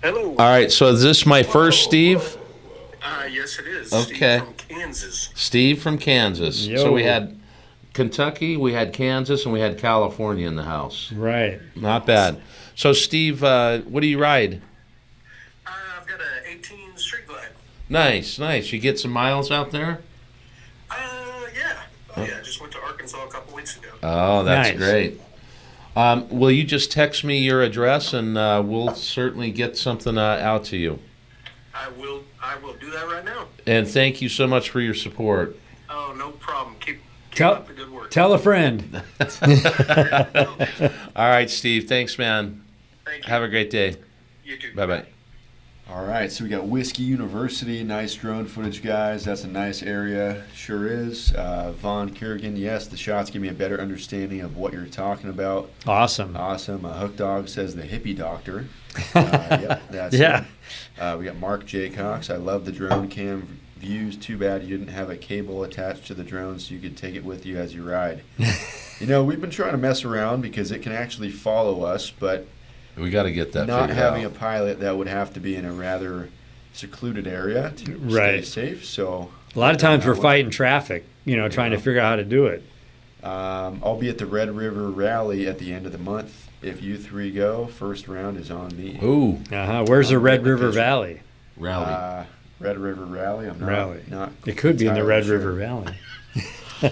Hello. All right. So is this my first Steve? Yes, it is. Okay. Steve from Kansas. Steve from Kansas. Yo. So we had Kentucky, we had Kansas, and we had California in the house. Right. Not bad. So Steve, what do you ride? I've got an 18 Street Glide. Nice, nice. You get some miles out there? Yeah. Oh, yeah. I just went to Arkansas a couple weeks ago. Oh, that's Nice. great. Will you just text me your address, and we'll certainly get something out to you. I will do that right now. And thank you so much for your support. Oh, no problem. Keep Tell- up the good work. Tell a friend. All right, Steve. Thanks, man. Thank you. Have a great day. You too. Bye-bye. All right, so we got Whiskey University, nice drone footage, guys. That's a nice area, sure is. Vaughn Kerrigan, yes, the shots give me a better understanding of what you're talking about. Awesome. Awesome. Hook Dog says the hippie doctor. Yep, that's Yeah. it. We got Mark J. Cox. I love the drone cam views. Too bad you didn't have a cable attached to the drone so you could take it with you as you ride. We've been trying to mess around because it can actually follow us, but We got to get that not figured having out. a pilot, that would have to be in a rather secluded area to Right. stay safe. So A lot of times we're That one. fighting traffic, trying to figure out how to do it. I'll be at the Red River Rally at the end of the month. If you three go, first round is on me. Ooh, Where's the I'll Red get the River picture. Valley? rally. Red River Rally. I'm not. Rally. Not It could be in the Red entirely River sure.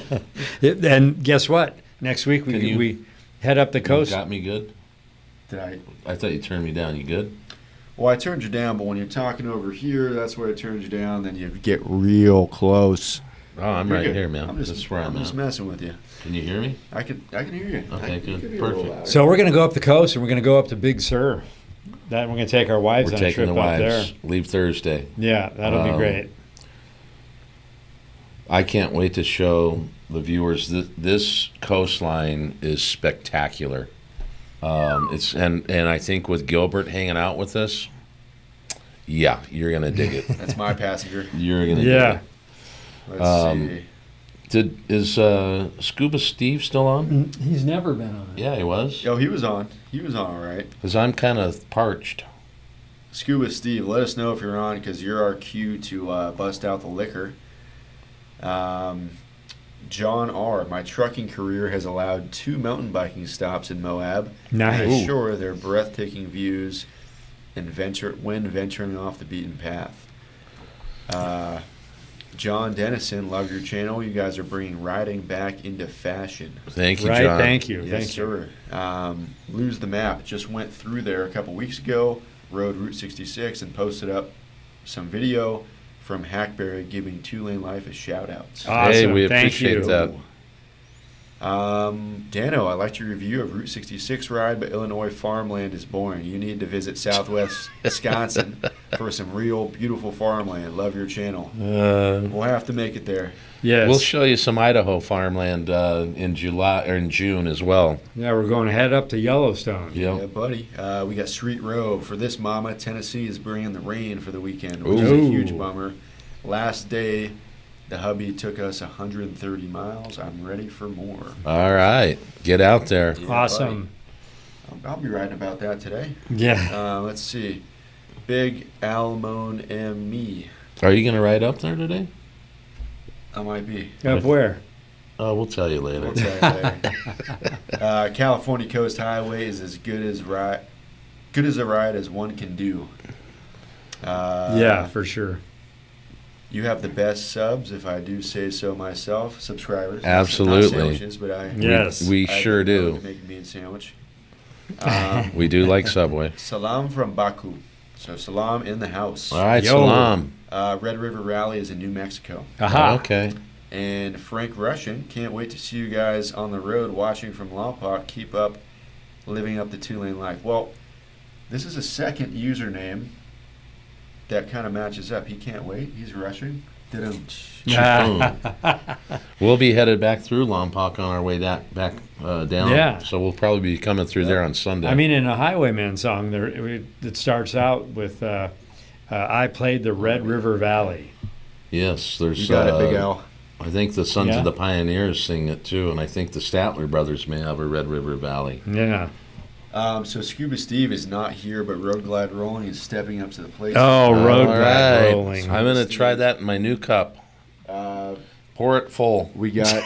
Valley. And guess what? Next week Can you- we head up the coast. You got me good? Did I? I thought you turned me down. You good? Well, I turned you down, but when you're talking over here, that's where I turned you down. Then you get real close. Oh, I'm You're right good. here, man. I'm This is where I'm just at. messing with you. Can you hear me? I can hear you. Okay, You good. could be a little Perfect. louder. So we're going to go up the coast, and we're going to go up to Big Sur. We're going to take our wives We're on a taking trip the up there. wives. Leave Thursday. Yeah, that'll be great. I can't wait to show the viewers this coastline is spectacular. It's and I think with Gilbert hanging out with us, yeah, you're gonna dig it. That's my passenger. You're gonna Yeah. Let's see. Is Scuba Steve still on? He's never been on it. Yeah, he was. He was on. He was on all right. Because I'm kind of parched. Scuba Steve, let us know if you're on because you're our cue to bust out the liquor. John R. My trucking career has allowed 2 mountain biking stops in Moab. Nice. And I'm sure they're breathtaking views and when venturing off the beaten path. John Dennison, love your channel. You guys are bringing riding back into fashion. Thank you, Right, John. thank you. Yes, Thank you. sir. Lose the Map just went through there a couple weeks ago, rode Route 66, and posted up some video from Hackberry giving Two Lane Life a shout out. Awesome. Hey, we Thank appreciate you. that. Dano, I liked your review of Route 66 ride, but Illinois farmland is boring. You need to visit Southwest Wisconsin for some real beautiful farmland. Love your channel. We'll have to make it there. Yes. We'll show you some Idaho farmland in July or in June as well. Yeah, we're going to head up to Yellowstone. Yep. Yeah, buddy. We got Street Row. For this mama, Tennessee is bringing the rain for the weekend, which is Ooh. a huge bummer. Last day, the hubby took us 130 miles. I'm ready for more. All right. Get out there. Yeah, Awesome. buddy. I'll be writing about that today. Yeah. Let's see. Big Almone and me. Are you going to ride up there today? I might be. Up where? We'll tell you later. We'll tell you later. California Coast Highway is as good as a ride as one can do. Yeah, for sure. You have the best subs, if I do say so myself. Subscribers. Absolutely. Not sandwiches, but Yes. We I sure know do. to make me a sandwich. We do like Subway. Salam from Baku. So salam in the house. All right, Yo. salam. Red River Rally is in New Mexico. Aha. Okay. And Frank Russian, can't wait to see you guys on the road watching from Lompoc. Keep up living up the two-lane life. Well, this is a second username that kind of matches up. He can't wait. He's rushing. Boom. We'll be headed back through Lompoc on our way back down. Yeah. So we'll probably be coming through there on Sunday. I mean, in a Highwayman song, it starts out with I played the Red River Valley. yes, there's. You got it, Big Al. I think the Sons Yeah. of the Pioneers sing it too, and I think the Statler brothers may have a Red River Valley. Yeah. So Scuba Steve is not here, but Road Glide Rolling is stepping up to the plate. Oh, road All glide right. rolling. I'm gonna try that in my new cup. Pour it full. We got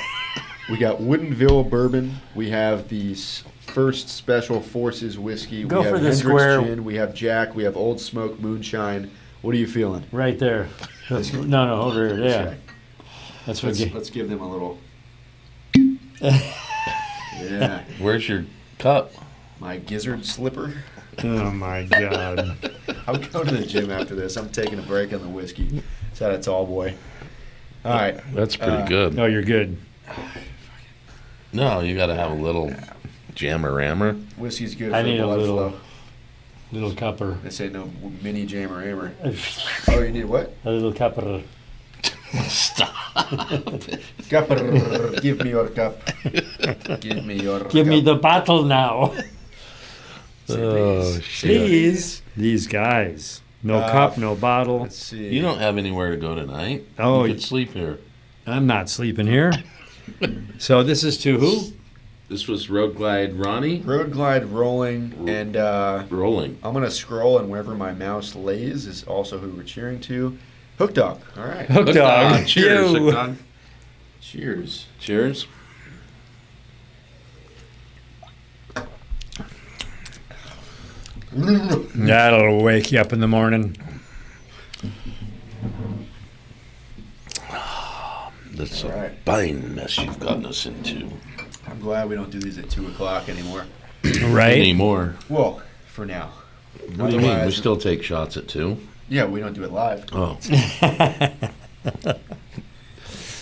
Woodinville bourbon. We have the First Special Forces whiskey. Go we have for the Hendrick's square. Gin. We have Jack. We have Old Smoke Moonshine. What are you feeling? Right there. No, over here. Yeah. Check. That's what. Let's give them a little. Yeah, Where's your cup? my gizzard slipper. Oh my God. I'm going to the gym after this. I'm taking a break on the whiskey. It's at a tall boy. All right. That's pretty good. No, you're good. No, you got to have a little jammer rammer. Whiskey's good I for need a blood little- flow. Little cupper. This ain't no mini jammer aimer. Oh, you need what? A little cupper. Stop. Cupper. Give me your cup. Give me your Give me cup. the bottle now. Say Oh, please. shit. Please. These guys. No cup, no bottle. Let's see. You don't have anywhere to go tonight. Oh, You could sleep here. I'm not sleeping here. So this is to who? This was Road Glide Ronnie. Road Glide rolling, and Rolling. I'm going to scroll, and wherever my mouse lays is also who we're cheering to. Hook Dog. All right. Hook Hook dog. dog. Cheers, You. Hook dog. Cheers. Cheers. That'll wake you up in the morning. That's All a right. fine mess you've gotten us into. I'm glad we don't do these at 2 o'clock anymore. Right? Anymore. Well, for now. What do you mean? We Otherwise- still take shots at 2? Yeah, we don't do it live. Oh.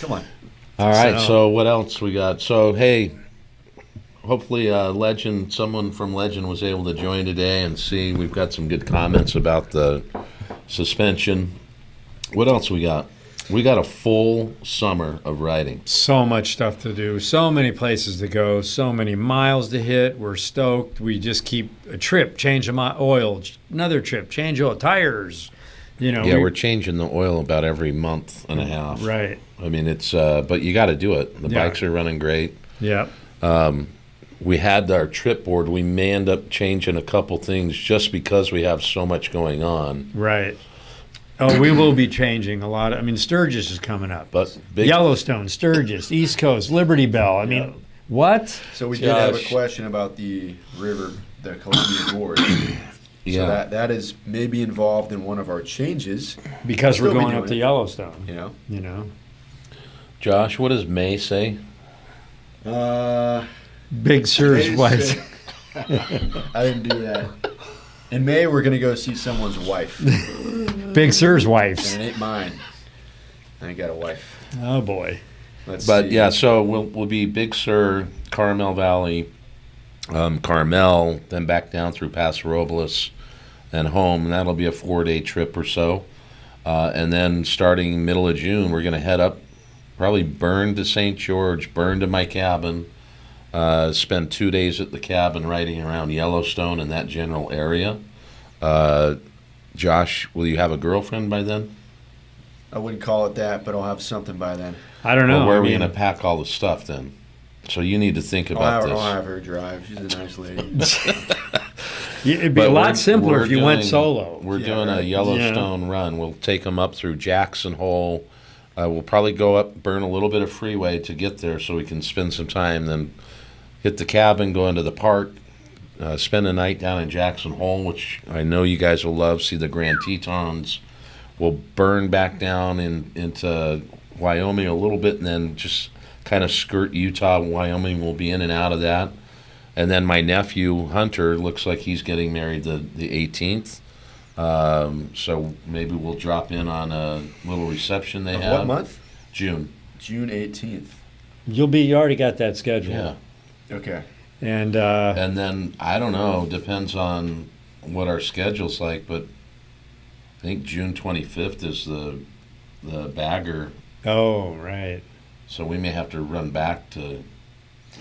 Come on. All right, So- so what else we got? So, hey, hopefully someone from Legend was able to join today and see. We've got some good comments about the suspension. What else we got? We got a full summer of riding. So much stuff to do, so many places to go, so many miles to hit. We're stoked. We just keep a trip, change the oil, another trip, change oil, tires. You know, Yeah, we're changing the oil about every month and a half. right. I mean, it's but you got to do it. The Yeah. bikes are running great. Yeah. We had our trip board. We may end up changing a couple things just because we have so much going on. Right. Oh, we will be changing a lot. I mean, Sturgis is coming up. But big, Yellowstone, Sturgis, East Coast, Liberty Bell. I mean, what? So we did have a Josh. question about the river, the Columbia Gorge. Yeah. So that is maybe involved in one of our changes, Because we're Still be going up doing to it. Yellowstone. you know. You know, Josh, what does May say? Big Sur's wife. I didn't do that. In May, we're going to go see someone's wife. Big Sur's And wife. it ain't mine. I ain't got a wife. Oh boy. Let's But see. yeah, so we'll be Big Sur, Carmel Valley, Carmel, then back down through Paso Robles and home. And that'll be a 4-day trip or so. And then starting middle of June, we're going to head up, probably burn to St. George, burn to my cabin, spend 2 days at the cabin riding around Yellowstone and that general area. Josh, will you have a girlfriend by then? I wouldn't call it that, but I'll have something by then. I don't know. Or where I are we mean, going to pack all the stuff then? So you need to think I'll about have, this. I'll have her drive. She's a nice lady. it'd be a But lot we're- simpler we're if you went doing- solo. We're Yeah, doing a right. Yellowstone run. We'll take them up through Jackson Hole. We'll probably go up, burn a little bit of freeway to get there so we can spend some time, then hit the cabin, go into the park, spend a night down in Jackson Hole, which I know you guys will love, see the Grand Tetons. We'll burn back down into Wyoming a little bit and then just kind of skirt Utah. Wyoming will be in and out of that. And then my nephew, Hunter, looks like he's getting married the 18th. So maybe we'll drop in on a little reception they Of have. what month? June. June 18th. You already got that scheduled. Yeah. Okay. And And then, I don't know, depends on what our schedule's like, but I think June 25th is the bagger. oh, right. So we may have to run back to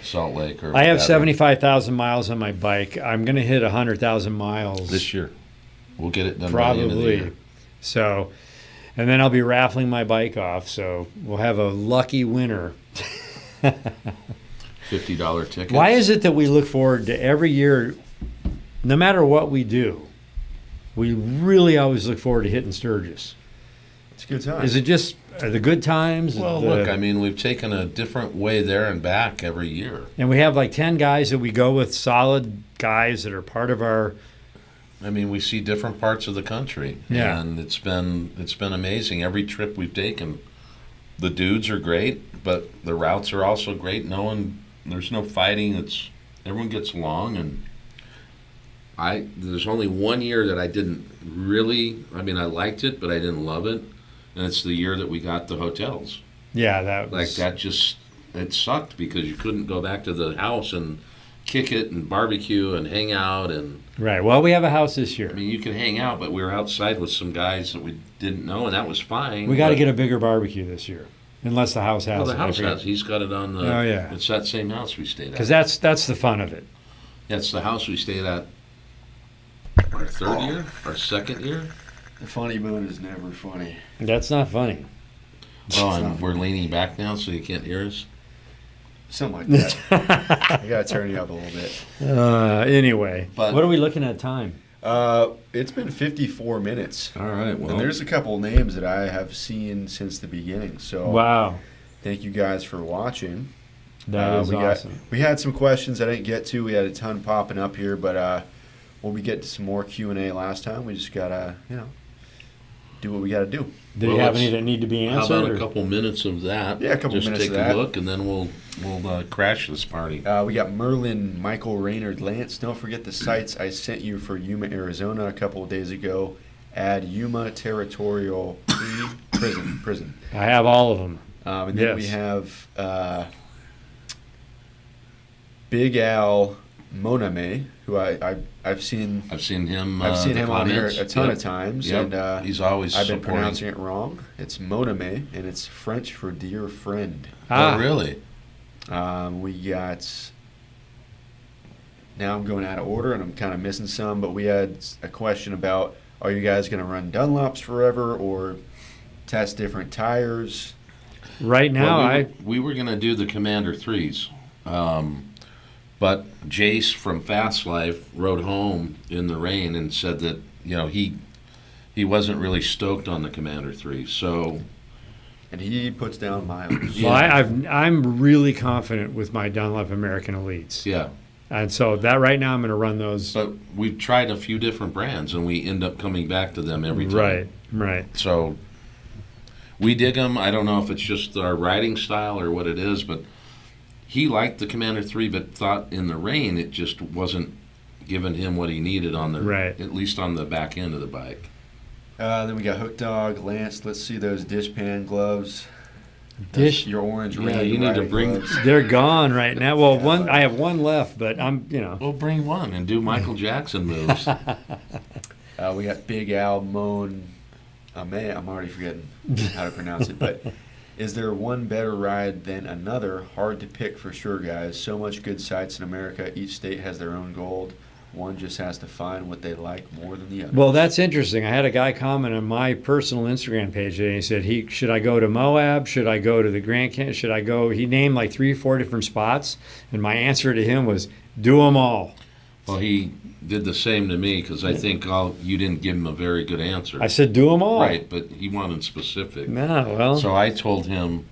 Salt Lake or I have whatever 75,000 miles on my bike. I'm going to hit 100,000 miles this year. We'll get it done by the end of the probably. year. So, and then I'll be raffling my bike off. So we'll have a lucky winner. $50 tickets. Why is it that we look forward to every year, no matter what we do, we really always look forward to hitting Sturgis? It's a good time. Is it just the good times? Well, the- look, I mean, we've taken a different way there and back every year. and we have like 10 guys that we go with, solid guys that are part of our. I mean, we see different parts of the country, Yeah. and it's been amazing. Every trip we've taken, the dudes are great, but the routes are also great. There's no fighting. Everyone gets along, and there's only one year that I didn't really. I mean, I liked it, but I didn't love it, and it's the year that we got the hotels. Yeah, that was. Like that, just it sucked because you couldn't go back to the house and kick it and barbecue and hang out. And Right. Well, we have a house this year. I mean, you can hang out, but we were outside with some guys that we didn't know, and that was fine. We got to But- get a bigger barbecue this year, unless the house has Well, the it. house has. He's got it on the. Oh, yeah. It's that same house we stayed at. Because that's the fun of it. Yeah, it's the house we stayed at. Our third year, our second year. The funny bone is never funny. That's not funny. Oh, and we're leaning back now, so you can't hear us. Something like that. I gotta turn you up a little bit. Anyway, But- what are we looking at time? It's been 54 minutes. All right. And Well, there's a couple names that I have seen since the beginning. So Wow, thank you guys for watching. that is we awesome. we had some questions I didn't get to. We had a ton popping up here, but we'll be getting to some more Q&A last time. We just gotta, do what we gotta do. Did well, you have let's- any that need to be how answered? about a or- couple minutes of that? Yeah, a couple Just minutes take of a that. look, and then we'll crash this party. We got Merlin, Michael Raynard, Lance. Don't forget the sites I sent you for Yuma, Arizona a couple of days ago. Add Yuma Territorial Prison. I have all of them. And then we Yes. have Big Al Moname, who I've seen. I've seen him. I've seen the him on here comments. a ton Yep. of times, Yep. and He's always I've been supporting. pronouncing it wrong. It's Moname, and it's French for dear friend. Oh, really? We got. Now I'm going out of order, and I'm kind of missing some. But we had a question about: are you guys going to run Dunlops forever, or test different tires? Right now, Well, we were going to do the Commander 3s. But Jace from Fast Life rode home in the rain and said that, he wasn't really stoked on the Commander 3. So, And he puts down miles. well, I'm really confident with my Dunlop American Elites, yeah. and so that right now I'm going to run those. But we've tried a few different brands, and we end up coming back to them every time. Right. So, we dig them. I don't know if it's just our riding style or what it is, but he liked the Commander 3, but thought in the rain it just wasn't giving him what he needed on the, Right. at least on the back end of the bike. Then we got Hook Dog, Lance. Let's see those dishpan gloves. Dish- Your orange. Yeah, rain you need to riding bring- gloves. They're gone right now. Well, Yeah. I have one left, but I'm. Well, bring one and do Michael Jackson moves. We got Big Al Moan. I'm already forgetting how to pronounce it, but is there one better ride than another? Hard to pick for sure, guys. So much good sites in America. Each state has their own gold. One just has to find what they like more than the other. Well, that's interesting. I had a guy comment on my personal Instagram page today. He said, should I go to Moab? Should I go to the Grand Canyon? Should I go? He named like 3-4 different spots, and my answer to him was, do them all. Well, he did the same to me because I think you didn't give him a very good answer. I said, do them all. Right, but he wanted specific. No, well, So I told him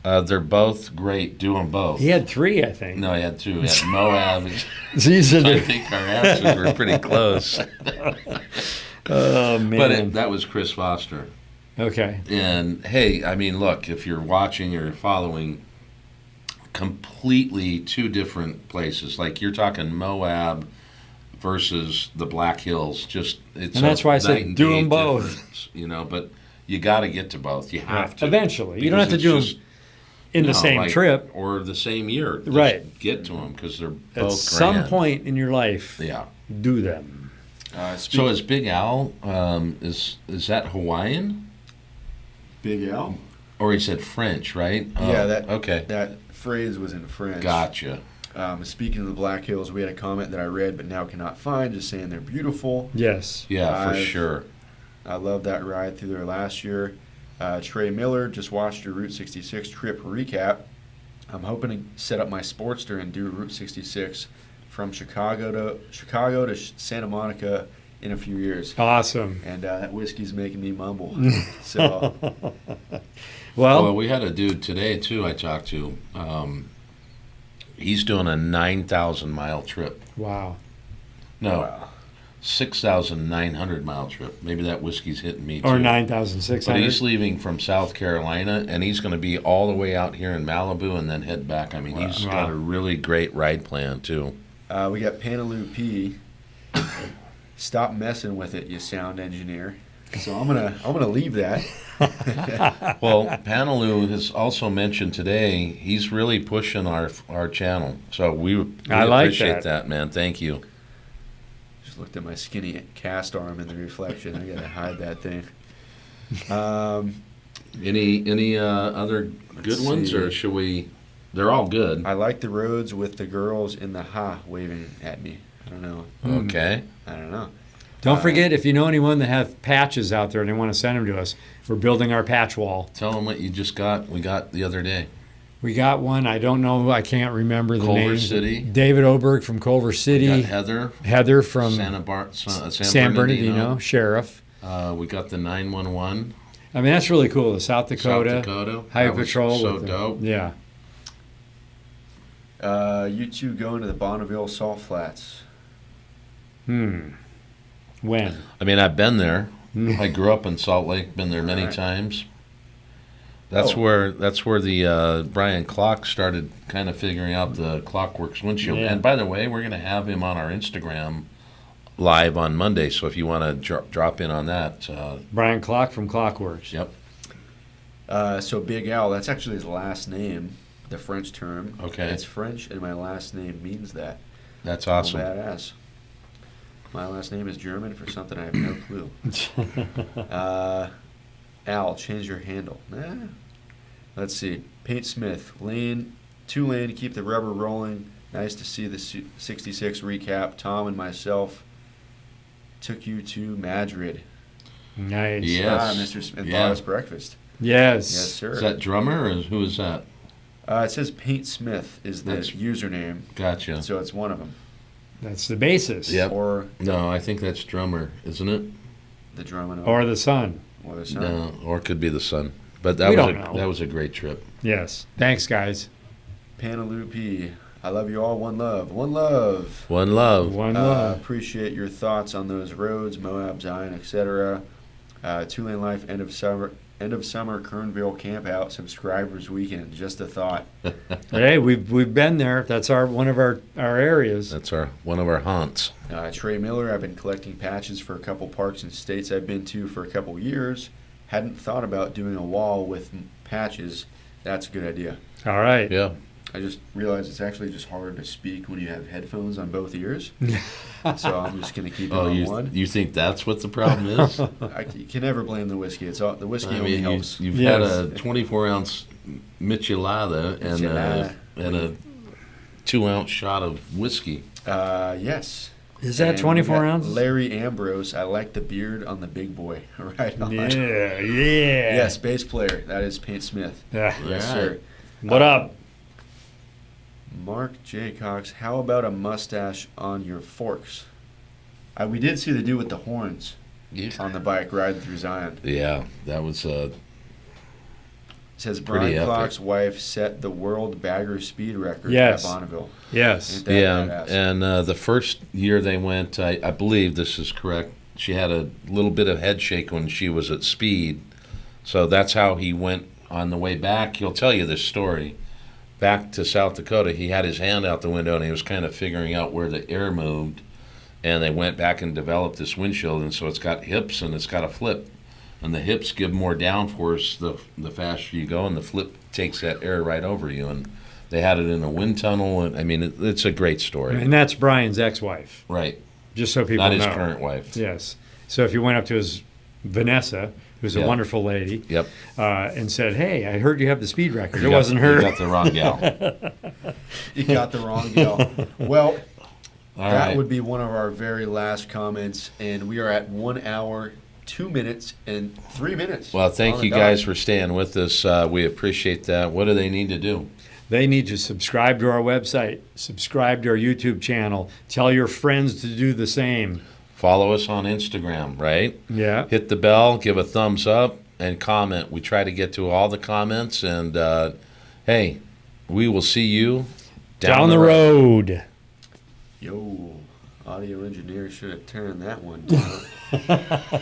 they're both great. Do them both. he had 3, I think. No, he had 2. He had Moab. So he said, I think our answers were pretty close. oh, man. But that was Chris Foster. Okay. And hey, I mean, look, if you're watching or following, completely 2 different places. Like you're talking Moab versus the Black Hills. Just it's And that's why I said night and do day 'em both. difference, but you got to get to both. You have to Eventually. You don't have to Because do them it's just- in the no, same like- trip. or the same year. Just Right. Get to them because they're At both some grand. point in your life, Yeah. do them. So is Big Al? Is that Hawaiian? Big Al? Or he said French, right? Yeah, that Okay. that phrase was in French. Gotcha. Speaking of the Black Hills, we had a comment that I read but now cannot find, just saying they're beautiful. Yes. Yeah, for I've- sure. I love that ride through there last year. Trey Miller just watched your Route 66 trip recap. I'm hoping to set up my Sportster and do Route 66 from Chicago to Santa Monica in a few years. Awesome. And that whiskey's making me mumble. So Well, we had a dude today too. I talked to. He's doing a 9,000-mile trip. Wow. No, wow. 6,900-mile trip. Maybe that whiskey's hitting me too. Or But 9,600. he's leaving from South Carolina, and he's going to be all the way out here in Malibu and then head back. I mean, he's Wow. got a really great ride plan too. We got Panaloo P. Stop messing with it, you sound engineer. So I'm gonna leave that. Well, Panaloo has also mentioned today he's really pushing our channel. So we I like appreciate that. that, man. Thank you. Just looked at my skinny cast arm in the reflection. I gotta hide that thing. Any other good Let's ones, see. or should we? They're all good. I like the roads with the girls in the waving at me. I don't know. Okay. I don't know. Don't forget, if you know anyone that have patches out there and they want to send them to us, we're building our patch wall. Tell them what you just got. We got the other day. We got one. I don't know. I can't remember the Culver name. City. David Oberg from Culver We City. got Heather. Heather from San Bernardino, sheriff. We got the 911. I mean, that's really cool. The South Dakota, South Dakota. Highway That was Patrol. So with the- dope. Yeah. You two going to the Bonneville Salt Flats? When? I mean, I've been there. I grew up in Salt Lake. Been there many Alright. times. That's Oh. where the Brian Clock started kind of figuring out the Clockworks windshield. Yeah. And by the way, we're going to have him on our Instagram live on Monday. So if you want to drop in on that, Brian Clock from Clockworks. yep. So Big Al, that's actually his last name, the French term. Okay. It's French, and my last name means that. That's Oh, awesome. badass. My last name is German for something I have no clue. Al, change your handle. Nah. Let's see. Paint Smith, lane, 2-lane, keep the rubber rolling. Nice to see the 66 recap. Tom and myself took you to Madrid. Nice. Yeah. Yes. Mr. Smith Yeah. bought us breakfast. Yes. Yes, sir. Is that drummer or who is that? It says Paint Smith is the That's- username, Gotcha. so it's one of them. That's the basis. Yep. Or No, I think that's drummer, isn't it? the drum and Or the sun. or the son. No, or it could be the sun. But that We was don't know. that was a great trip. Yes. Thanks, guys. Panaloo P. I love you all. One love. One love. One love. One love. Appreciate your thoughts on those roads, Moab, Zion, etc. 2-lane life, end of summer, Kernville camp out, subscribers weekend. Just a thought. Hey, we've been there. That's one of our areas. That's one of our haunts. Trey Miller. I've been collecting patches for a couple parks and states I've been to for a couple years. Hadn't thought about doing a wall with patches. That's a good idea. All right. Yeah. I just realized it's actually just hard to speak when you have headphones on both ears. So I'm just going to keep it Oh, on one. you think that's what the problem is? You can never blame the whiskey. It's all, the whiskey I only mean, helps. you've Yes. had a 24-ounce michelada and a 2-ounce shot of whiskey. Yes. Is that And 24 we got ounces? Larry Ambrose. I like the beard on the big boy. Right on. Yeah. Yes, bass player. That is Paint Smith. Yeah. Yes, All sir. right. What up? Mark J. Cox. How about a mustache on your forks? We did see the dude with the horns on the bike riding through Zion. Yeah, that was It says Pretty Brian epic. Clark's wife set the world bagger speed record Yes. at Bonneville. Yes. Ain't that yeah. badass? And the first year they went, I believe this is correct. She had a little bit of head shake when she was at speed, so that's how he went on the way back. He'll tell you this story. Back to South Dakota, he had his hand out the window and he was kind of figuring out where the air moved. And they went back and developed this windshield, and so it's got hips and it's got a flip. And the hips give more downforce the faster you go, and the flip takes that air right over you. And they had it in a wind tunnel, and I mean, it's a great story. And that's Brian's ex-wife. Right. Just so people Not know. his current wife. Yes. So if you went up to his Vanessa, who's a Yeah. wonderful lady, Yep. and said, "Hey, I heard you have the speed record." You It got- wasn't her. You got the wrong gal. You got the wrong gal. Well, All that right. would be one of our very last comments, and we are at 1 hour, 2 minutes, and 3 minutes. Well, on thank the you dot. guys for staying with us. We appreciate that. What do they need to do? They need to subscribe to our website, subscribe to our YouTube channel, tell your friends to do the same. Follow us on Instagram, right? Yeah. Hit the bell, give a thumbs up, and comment. We try to get to all the comments, and hey, we will see you Down the road. Yo, audio engineer should have turned that one down.